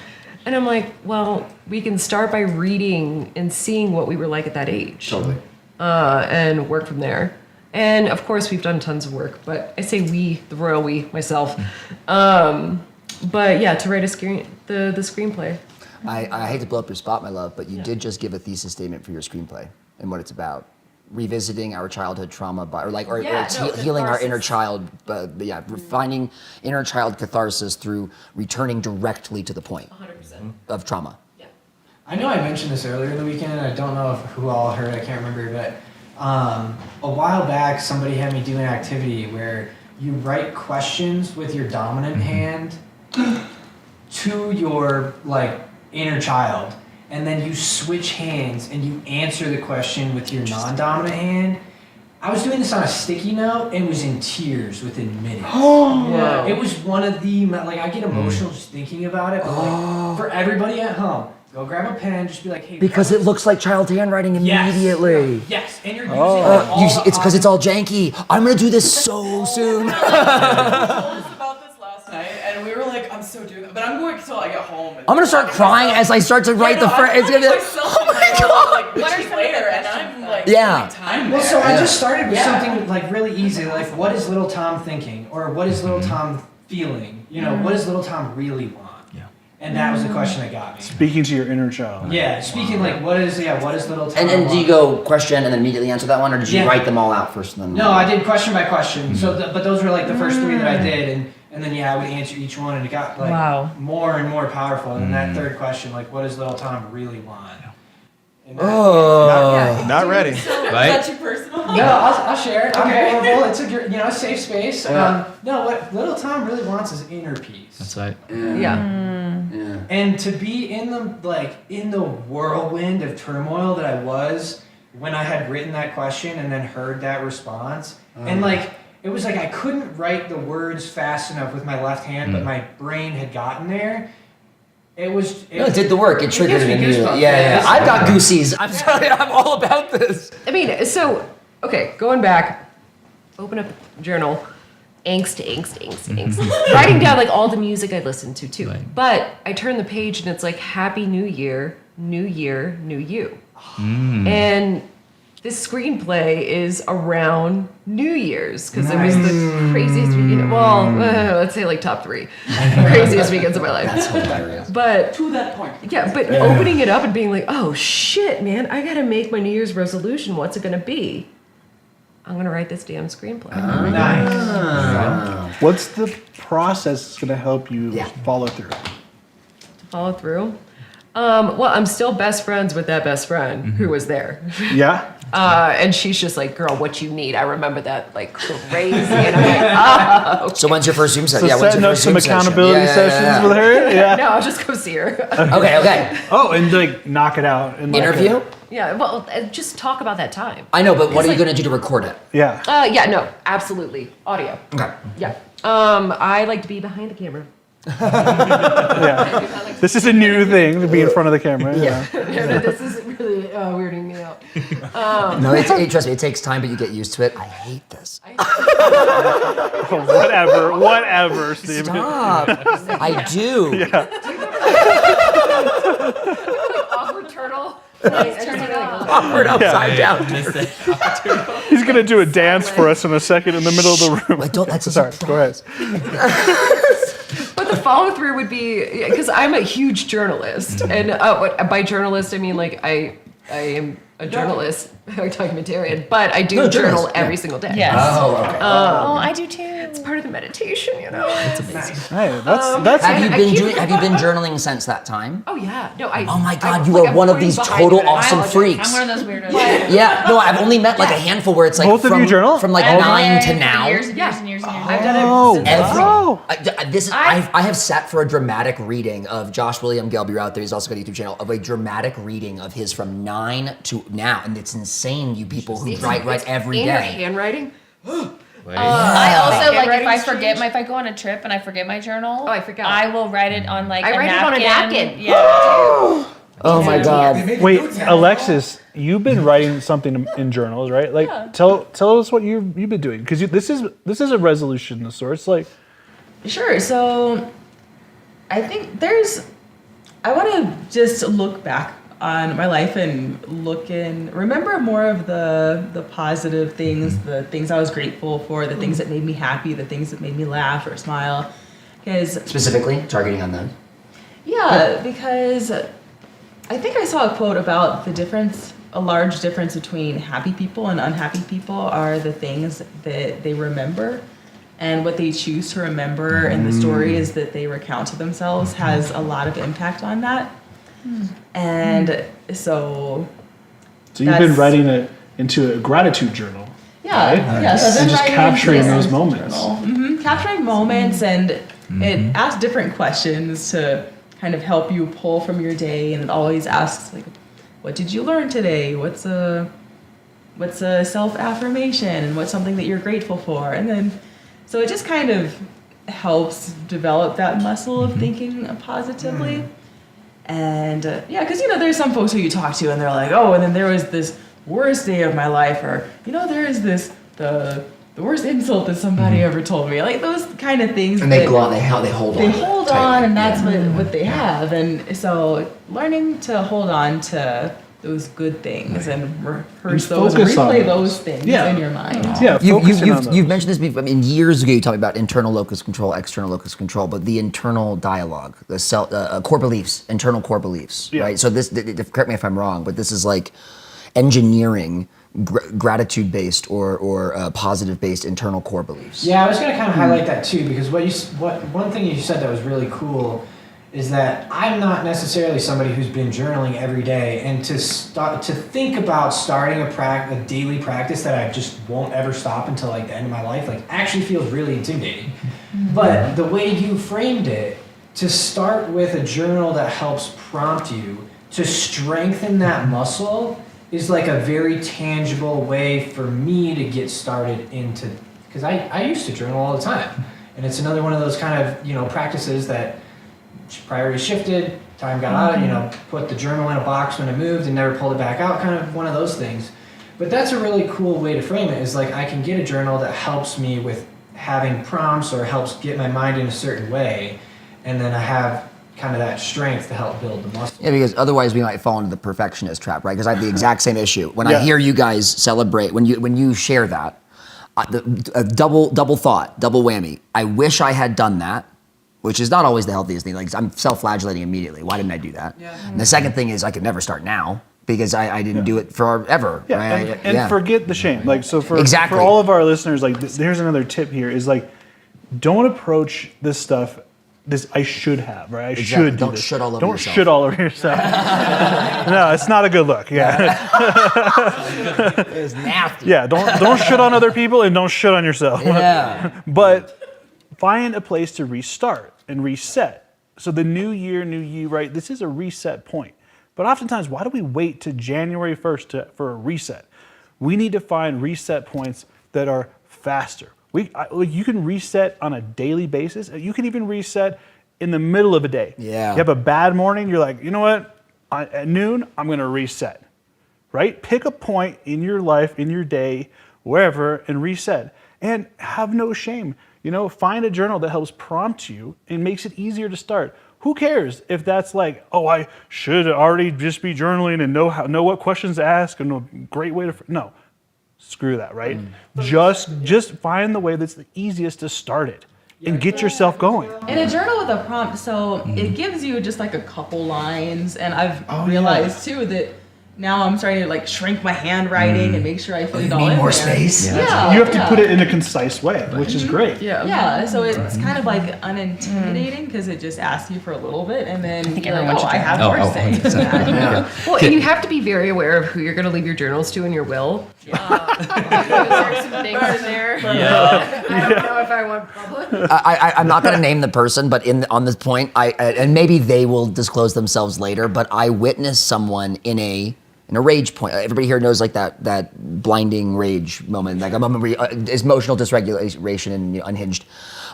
And I'm like, well, we can start by reading and seeing what we were like at that age. Totally. And work from there. And of course, we've done tons of work, but I say we, the royal we, myself. But yeah, to write the screenplay. I hate to blow up your spot, my love, but you did just give a thesis statement for your screenplay and what it's about. Revisiting our childhood trauma, healing our inner child, finding inner child catharsis through returning directly to the point 100%. of trauma. Yeah. I know I mentioned this earlier in the weekend. I don't know who all heard. I can't remember, but a while back, somebody had me do an activity where you write questions with your dominant hand to your inner child, and then you switch hands and you answer the question with your non-dominant hand. I was doing this on a sticky note and was in tears within minutes. Yeah. It was one of the I get emotional just thinking about it. But for everybody at home, go grab a pen, just be like, hey. Because it looks like child handwriting immediately. Yes, and you're using It's because it's all janky. I'm gonna do this so soon. told us about this last night, and we were like, I'm so doing that. But I'm going until I get home. I'm gonna start crying as I start to write the first. It's gonna be like, oh my god. What are some later? And I'm like, Yeah. time Well, there. so I just started with something really easy, what is little Tom thinking, or what is little Tom feeling? What does little Tom really want? Yeah. And that was the question that got me. Speaking to your inner child. Yeah, speaking what is little Tom? And do you want? go question and then immediately answer that one, or did you Yeah. write them all out first and then? No, I did question by question. So, but those were the first three that I did, and then I would answer each one, and it got Wow. more and more powerful. And then that third question, what does little Tom really want? And Not ready. Is Right? that too personal? No, I'll share it. Okay. I'm vulnerable. It's a safe space. No, what little Tom really wants is inner peace. That's right. Yeah. And to be in the whirlwind of turmoil that I was when I had written that question and then heard that response, and it was I couldn't write the words fast enough with my left hand, but my brain had gotten there. It did the work. It triggered gives it me in you. goosebumps. Yeah. I've got goosies. I'm sorry. I'm all about this. I mean, so, okay, going back, open up a journal, angst. Writing down all the music I listened to too. Right. But I turn the page and it's Happy New Year, new you. And this screenplay is around New Year's because it was the craziest weekend. Well, let's say top 3 craziest weekends of my life. That's hilarious. But To that point. yeah, but opening it up and being oh shit, man, I gotta make my New Year's resolution. What's it gonna be? I'm gonna write this damn screenplay. nice. What's the process that's going to help you follow through? To follow through. Well, I'm still best friends with that best friend who was there. Yeah? And she's just girl, what you need? I remember that crazy. And I'm So when's your first Zoom session? So When's setting your up first some Zoom session? accountability sessions with her? Yeah. no, I'll just go see her. Okay. Oh, and knock it out. And Interview? Yeah, well, just talk about that time. I know, but what are you gonna do to record it? Yeah. Yeah, no, absolutely. Audio. Okay. Yeah. I like to be behind the camera. Yeah. This is a new thing to be in front of the camera. Yeah. This is really weirding me out. No, trust me, it takes time, but you get used to it. I hate this. Whatever, Steve. Stop. I do. Yeah. Awkward turtle. Awkward upside down. He's gonna do a dance for us in a second in the middle of the room. Like, that's Sorry, go ahead. But the follow through would be because I'm a huge journalist, and by journalist I mean I am a journalist, a documentarian, but I do journal every single day. Yes. Oh, okay. I do too. It's part of the meditation, It's amazing. Hey, that's Have you been journaling since that time? Oh yeah, no, Oh my God, you are one of these total awesome freaks. I'm one of those weirdos. Yeah, no, I've only met a handful where it's Both of you journal? from I've 9 to been now. Years and years and years and years. I've done it Oh, since wow. I have sat for a dramatic reading of Josh William Gelb. You're out there. He's also got a YouTube channel of a dramatic reading of his from 9 to now, and it's insane. You people who write every in your day. handwriting. I also if I handwriting's forget if I go on a trip and I forget my journal. Oh, I forgot. I will write it on I write it on a napkin. Yeah. Oh my God. Wait, Alexis, you've been writing something in journals, right? Like, tell us what you've been doing, because this is a resolution of sorts. Like, Sure. So I think I want to just look back on my life and remember more of the positive things, the things I was grateful for, the things that made me happy, the things that made me laugh or smile. Because Specifically, targeting on those. yeah, because I think I saw a quote about a large difference between happy people and unhappy people are the things that they remember. And what they choose to remember and the stories that they recount to themselves has a lot of impact on that. And so you've been writing it into a gratitude journal. Yeah, right? yeah. So I've been and just writing capturing into those this moments. journal. Capturing moments, and it asks different questions to kind of help you pull from your day, and it always asks like, what did you learn today? What's a self-affirmation, and what's something that you're grateful for? And then so it just kind of helps develop that muscle of thinking positively. And because there's some folks who you talk to and they're like, oh, and then there was this worst day of my life, or there is the worst insult that somebody ever told me, like those kind of things. And they go on, they hold on. They hold on, and that's what they have. And so learning to hold on to those good things and rehearse those, replay those things in your mind. Yeah, you've mentioned this before. I mean, years ago you talked about internal locus control, external locus control, but the internal dialogue, the core beliefs, internal core beliefs, right? So this, correct me if I'm wrong, but this is like engineering gratitude-based or positive-based internal core beliefs. Yeah, I was going to kind of highlight that too, because one thing you said that was really cool is that I'm not necessarily somebody who's been journaling every day, and to think about starting a daily practice that I just won't ever stop until like the end of my life, like actually feels really intimidating. But the way you framed it, to start with a journal that helps prompt you to strengthen that muscle is like a very tangible way for me to get started into, because I used to journal all the time, and it's another one of those kind of practices that priorities shifted, time got out, put the journal in a box when it moved and never pulled it back out, kind of one of those things. But that's a really cool way to frame it, is like I can get a journal that helps me with having prompts or helps get my mind in a certain way, and then I have kind of that strength to help build the muscle. Yeah, because otherwise we might fall into the perfectionist trap, right? Because I have the exact same issue. When I hear you guys celebrate, when you share that, double thought, double whammy. I wish I had done that, which is not always the healthiest thing. Like, I'm self-flagellating immediately. Why didn't I do that? Yeah. And the second thing is I could never start now because I didn't do it forever. Yeah, right? and forget the shame. Like, so for all of our listeners, like, here's another tip here is like, don't approach this stuff. This I should have, right? I should do Don't this. shit all over Don't yourself. shit all over yourself. No, it's not a good look. Yeah. It's nasty. Yeah. Don't shit on other people and don't shit on yourself. Yeah. But find a place to restart and reset. So the new year, new you, right? This is a reset point. But oftentimes, why do we wait to January 1st for a reset? We need to find reset points that are faster. You can reset on a daily basis. You can even reset in the middle of a day. Yeah. You have a bad morning, you're like, you know what? At noon, I'm gonna reset, right? Pick a point in your life, in your day, wherever, and reset. And have no shame. Find a journal that helps prompt you and makes it easier to start. Who cares if that's like, oh, I should already just be journaling and know what questions to ask and a great way to, no. Screw that, right? Just find the way that's the easiest to start it and get yourself going. In a journal with a prompt, so it gives you just like a couple lines, and I've realized too that now I'm starting to like shrink my handwriting and make sure I fit it all in there. More space. Yeah, you have to put it in a concise way, which is great. Yeah, so it's kind of like unintimidating because it just asks you for a a bit, and then you're like, oh, I have more to say. Well, and you have to be very aware of who you're going to leave your journals to in your will. There's some things in there. Yeah. I don't know if I want public. I'm not going to name the person, but on this point, and maybe they will disclose themselves later, but I witnessed someone in a rage point. Everybody here knows like that blinding rage moment, like a moment where emotional dysregulation and unhinged.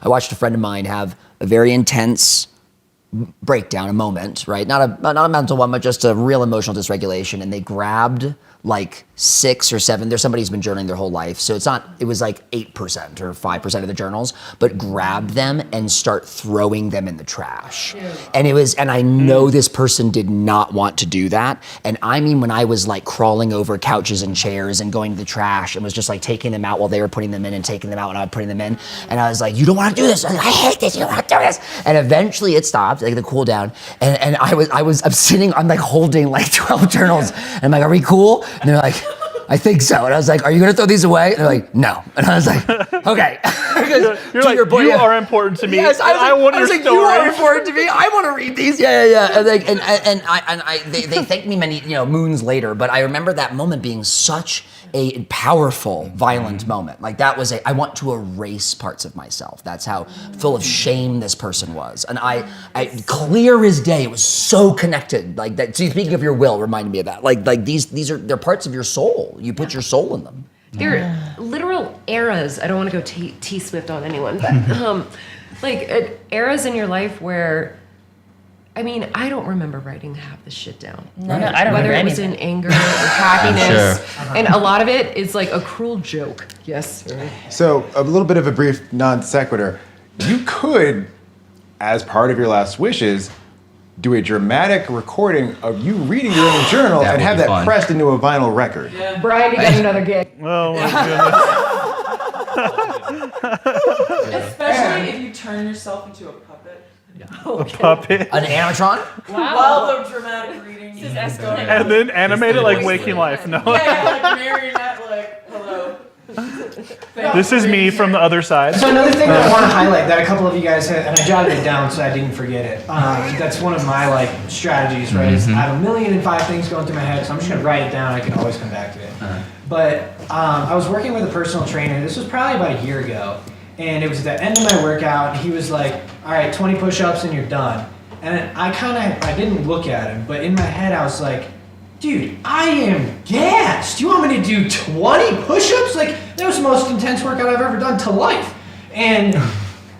I watched a friend of mine have a very intense breakdown, a moment, right? Not a mental one, but just a real emotional dysregulation. And they grabbed like 6 or 7. There's somebody who's been journaling their whole life. So it was like 8% or 5% of the journals, but grab them and start throwing them in the trash. And I know this person did not want to do that. And I mean, when I was like crawling over couches and chairs and going to the trash and was just like taking them out while they were putting them in and taking them out when I was putting them in. And I was like, you don't want to do this. I hate this. You don't want to do this. And eventually it stopped, like the cool down. And I'm sitting, I'm like holding like 12 journals. And I'm like, are we cool? And they're like, I think so. And I was like, are you going to throw these away? And they're like, no. And I was like, okay. You're like, you are important to me. Yes, I want your like, story. you are important to me. I want to read these. Yeah. And they thanked me many moons later. But I remember that moment being such a powerful, violent moment. Like that was I want to erase parts of myself. That's how full of shame this person was. And I clear as day, it was so connected. Like that. So speaking of your will, reminded me of that. Like they're parts of your soul. You put your soul in them. They're literal eras. I don't want to go T-Swift on anyone, but eras in your life where, I mean, I don't remember writing half this shit down. No, I don't Whether remember it was anything. in anger or happiness, and a lot of it is like a cruel joke. Yes. So a little bit of a brief non sequitur. You could, as part of your last wishes, do a dramatic recording of you reading your own journal That and would have be that fun. pressed into a vinyl record. Brian, you got another gig. Oh my goodness. Especially if you turn yourself into a puppet. A puppet. An animatron? While the dramatic reading is going on. And then animate it like Waking Life. No. Yeah, like marionette, like, hello. This is me from the other side. So another thing that I want to highlight that a couple of you guys had, and I jotted it down so I didn't forget it. That's one of my strategies, right? Is I have 1,000,005 things going through my head, so I'm just gonna write it down. I can always come back to it. But I was working with a personal trainer. This was probably about a year ago, and it was the end of my workout. And he was like, "All right, 20 push-ups and you're done." And I didn't look at him, but in my head I was like, dude, I am gassed. You want me to do 20 push-ups? Like, that was the most intense workout I've ever done to life. And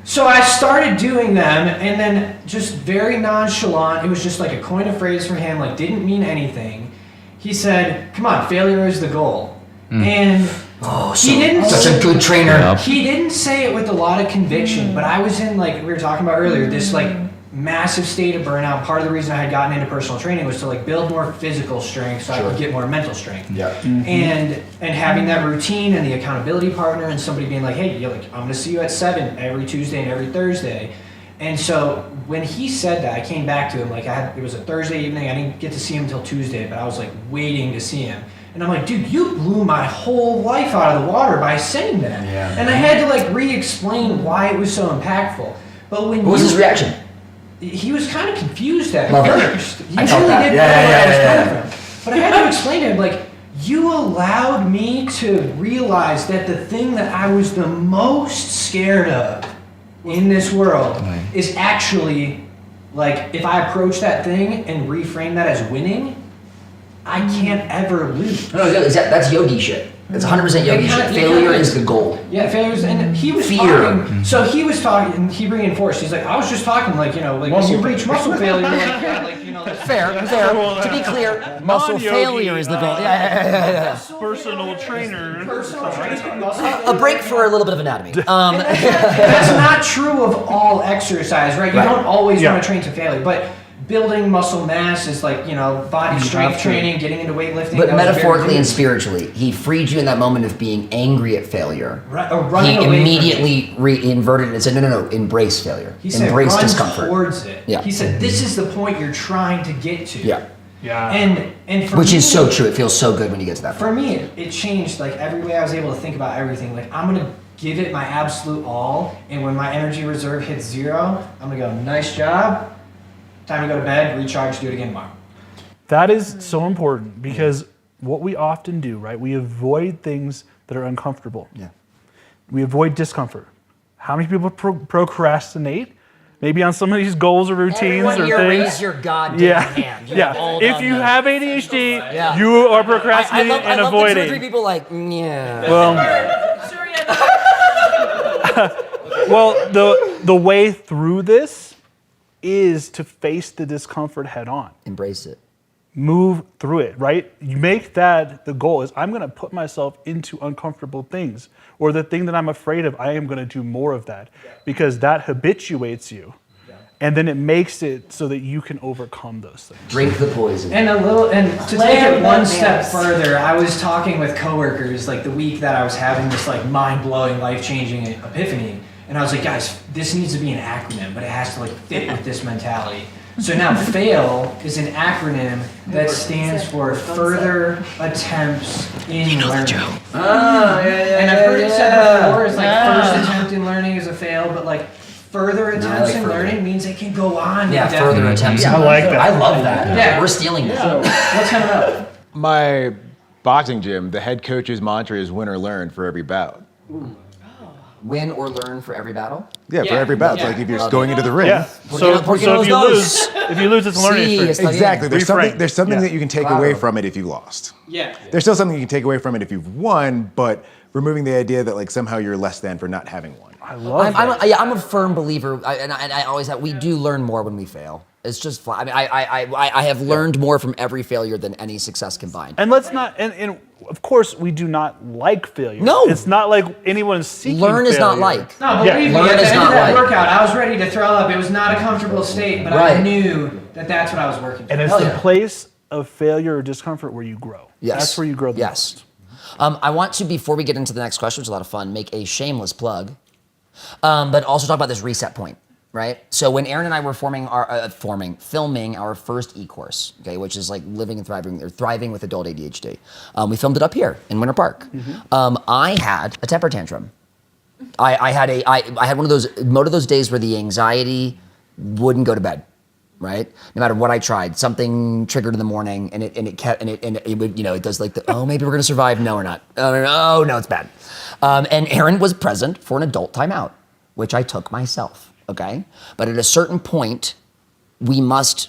so I started doing them, and then just very nonchalant, it was just like a coin of phrase from him, like didn't mean anything. He said, come on, failure is the goal. And he didn't Such a good trainer. he didn't say it with a lot of conviction, but I was in, like we were talking about earlier, this massive state of burnout. Part of the reason I had gotten into personal training was to build more physical strength so I could get more mental strength. Yeah. And having that routine and the accountability partner and somebody being like, hey, I'm going to see you at 7 every Tuesday and every Thursday. And so when he said that, I came back to him, it was a Thursday evening. I didn't get to see him until Tuesday, but I was waiting to see him. And I'm like, dude, you blew my whole life out of the water by saying that. Yeah. And I had to re-explain why it was so impactful. But when What was his reaction? he was kind of confused at Love it. first. He I felt really that. didn't Yeah, know where yeah, I was yeah, coming from. But I had to explain to him, you allowed me to realize that the thing that I was the most scared of in this world is actually, if I approach that thing and reframe that as winning, I can't ever lose. No, that's yogi shit. It's 100% yogi shit. Failure is the goal. Yeah, failures, and he was Fear. talking. So he was talking, and he reinforced. He's like, I was just talking, when you reach muscle failure, Fair. To be clear, muscle Non-yogi, failure is the goal. Yeah. Personal trainer. A break for a little bit of anatomy. That's not true of all exercise, right? You don't always Yeah. want to train to failure, but building muscle mass is body strength training, getting into weightlifting. But that was very metaphorically and good. spiritually, he freed you in that moment of being angry at failure. Right, or running He away from it. immediately reinverted it and said, no, embrace failure. He said, Embrace run discomfort. towards it. Yeah. He said, this is the point you're trying to get to. Yeah. Yeah. And for Which me, is so true. It feels so good when you get to that For point. me, it changed every way I was able to think about everything. I'm gonna give it my absolute all, and when my energy reserve hits 0, I'm gonna go, nice job, time to go to bed, recharge, do it again tomorrow. That is so important because what we often do, right? We avoid things that are uncomfortable. Yeah. We avoid discomfort. How many people procrastinate? Maybe on some of these goals or routines Everyone or here things. raise your goddamn Yeah. hand. Yeah. All If done you this. have ADHD, Yeah. you are procrastinating I and love the 2 or 3 avoiding. people yeah. Well, the way through this is to face the discomfort head on. Embrace it. move through it, right? You make that the goal is I'm going to put myself into uncomfortable things, or the thing that I'm afraid of, I am going to do more of that, because that habituates you. And then it makes it so that you can overcome those things. Drink the poison. And to take it one step further, I was talking with coworkers like the week that I was having this like mind-blowing, life-changing epiphany, and I was like, guys, this needs to be an acronym, but it has to like fit with this mentality. So now FAIL is an acronym that stands for Further Attempts in Learning. Oh, yeah. And I've heard it said before, it's like first attempt in learning is a fail, but like further attempts in learning means it can go on. Yeah, further attempts. I like that. I love that. Yeah. We're stealing that. So what's coming up? My boxing gym, the head coach's mantra is win or learn for every bout. Win or learn for every battle? Yeah, for every bout. It's like if you're going into the ring. Yeah. So if you lose, it's a learning experience. Exactly. There's something that you can take away Claro. from it if you lost. Yeah. There's still something you can take away from it if you've won, but removing the idea that like somehow you're less than for not having won. I love that. I'm a firm believer, and I always have. We do learn more when we fail. It's just fun. I mean, I have learned more from every failure than any success combined. And let's not, and of course, we do not like failure. No. It's not like anyone's seeking Learn is not failure. like. No, believe me, Learn at the is end of not that like. workout, I was ready to throw up. It was not a comfortable state, but I Right. knew that that's what I was working for. And it's Hell the yeah. place of failure or discomfort where you grow. Yes. That's where you grow the Yes. most. I want to, before we get into the next question, which is a lot of fun, make a shameless plug, but also talk about this reset point, right? So when Aaron and I were filming our first e-course, okay, which is like living and thriving with adult ADHD. We filmed it up here in Winter Park. I had a temper tantrum. I had one of those days where the anxiety wouldn't go to bed. Right? No matter what I tried, something triggered in the morning, and it would, it does like the, oh, maybe we're gonna survive. No, we're not. Oh no, it's bad. And Aaron was present for an adult timeout, which I took myself. Okay, but at a certain point, we must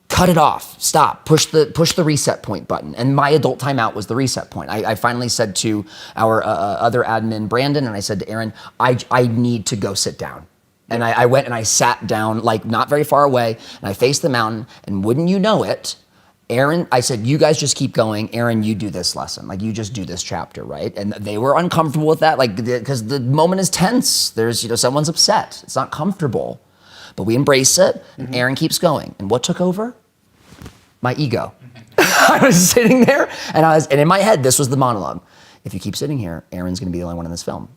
cut it off. Stop. Push the reset point button. And my adult timeout was the reset point. I finally said to our other admin, Brandon, and I said to Aaron, I need to go sit down. And I went and I sat down, like not very far away, and I faced the mountain, and wouldn't you know it, Aaron, I said, you guys just keep going. Aaron, you do this lesson. Like, you just do this chapter, right? And they were uncomfortable with that, like, because the moment is tense. There's, someone's upset. It's not comfortable. But we embrace it, and Aaron keeps going. And what took over? My ego. I was sitting there, and in my head, this was the monologue. If you keep sitting here, Aaron's gonna be the only one in this film.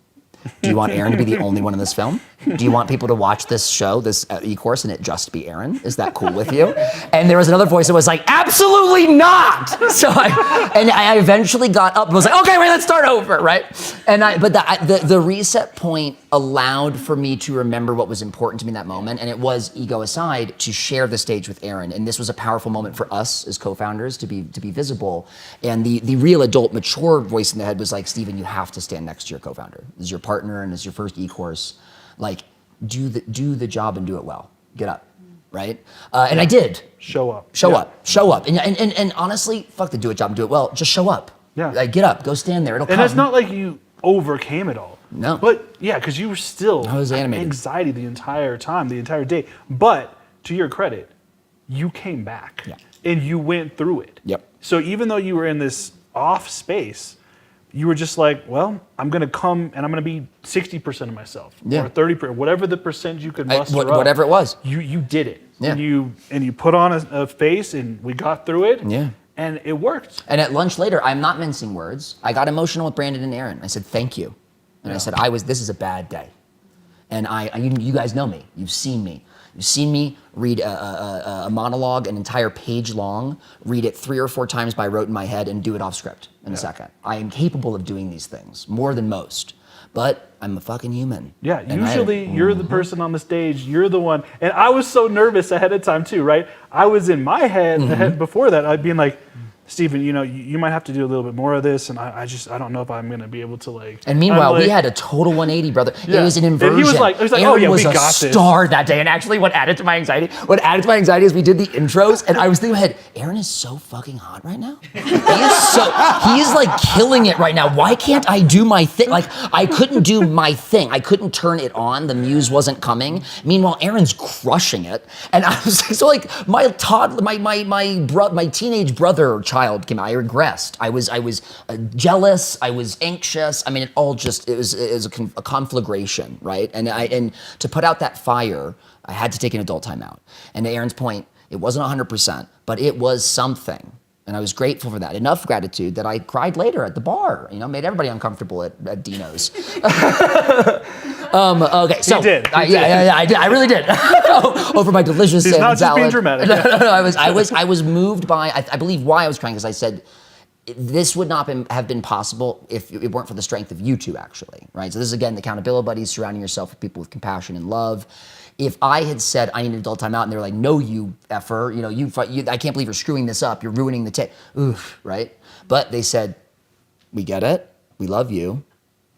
Do you want Aaron to be the only one in this film? Do you want people to watch this show, this e-course, and it just be Aaron? Is that cool with you? And there was another voice that was like, absolutely not! So I eventually got up and was like, okay, wait, let's start over, right? But the reset point allowed for me to remember what was important to me in that moment, and it was, ego aside, to share the stage with Aaron. And this was a powerful moment for us as co-founders to be visible. And the real adult, mature voice in the head was like, Steven, you have to stand next to your co-founder. This is your partner and it's your first e-course. Like, do the job and do it well. Get up, right? And I did. Show up. Show up. And honestly, fuck the do it job and do it well. Just show up. Yeah. Like, get up, go stand there. It'll come. And it's not like you overcame it all. No. But yeah, because you were still I was animated. anxiety the entire time, the entire day. But to your credit, you came back. Yeah. And you went through it. Yep. So even though you were in this off space, you were just like, well, I'm going to come and I'm going to be 60% of myself. Yeah. Or 30%, whatever the percent you could muster up. Whatever it was. You did it. Yeah. And you put on a face and we got through it. Yeah. And it worked. And at lunch later, I'm not mincing words. I got emotional with Brandon and Aaron. I said, thank you. And I said, this is a bad day. And you guys know me. You've seen me. You've seen me read a monologue, an entire page long, read it 3 or 4 times by rote in my head, and do it off script in a second. I am capable of doing these things, more than most. But I'm a fucking human. Yeah, usually you're the person on the stage, you're the one. And I was so nervous ahead of time too, right? I was in my head before that, I'd been like, Stephen, you might have to do a little bit more of this, and I don't know if I'm going to be able to like. And meanwhile, I'm like, we had a total 180, brother. Yeah. It was an And inversion. he was like, oh Aaron yeah, was we a got this. star that day. And actually, what added to my anxiety is we did the intros, and I was thinking in my head, Aaron is so fucking hot right now. He is like killing it right now. Why can't I do my thing? Like, I couldn't do my thing. I couldn't turn it on. The muse wasn't coming. Meanwhile, Aaron's crushing it, and I was so like my toddler, my teenage brother or child came out. I regressed. I was jealous. I was anxious. I mean, it was a conflagration, right? And to put out that fire, I had to take an adult time out. And to Aaron's point, it wasn't 100%, but it was something. And I was grateful for that. Enough gratitude that I cried later at the bar. Made everybody uncomfortable at Dino's. Okay, so He did. Yeah, I did. I really did. Over my delicious He's salmon not just being salad. dramatic. No. I was moved by. I believe why I was crying because I said this would not have been possible if it weren't for the strength of you two, actually, right? So this is again the accountability buddies, surrounding yourself with people with compassion and love. If I had said I need an adult time out, and they're like, "No, you effer, I can't believe you're screwing this up. You're ruining the tape." Oof, right? But they said, "We get it. We love you.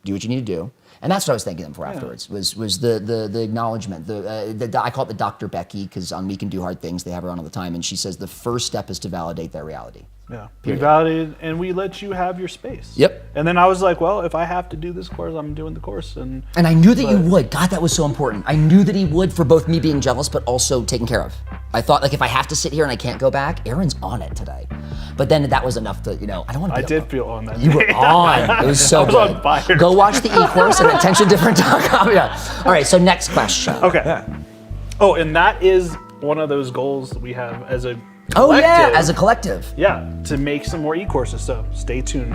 Do what you need to do." And that's what I was thanking them for afterwards. Was the acknowledgement. I call it the Dr. Becky because on We Can Do Hard Things they have her on all the time, and she says the first step is to validate that reality. Yeah, Period. we validated and we let you have your space. Yep. And then I was like, well, if I have to do this course, I'm doing the course. And I knew that you would. God, that was so important. I knew that he would for both me being jealous, but also taken care of. I thought, like, if I have to sit here and I can't go back, Aaron's on it today. But then that was enough to, I don't want to. I did feel on that. You were on. It was so I was good. on fire. Go watch the e-course at attentiondifferent.com. Yeah. All right. So next question. Okay. Yeah. Oh, and that is one of those goals that we have as a collective. Oh yeah, as a collective. Yeah, to make some more e-courses. So stay tuned.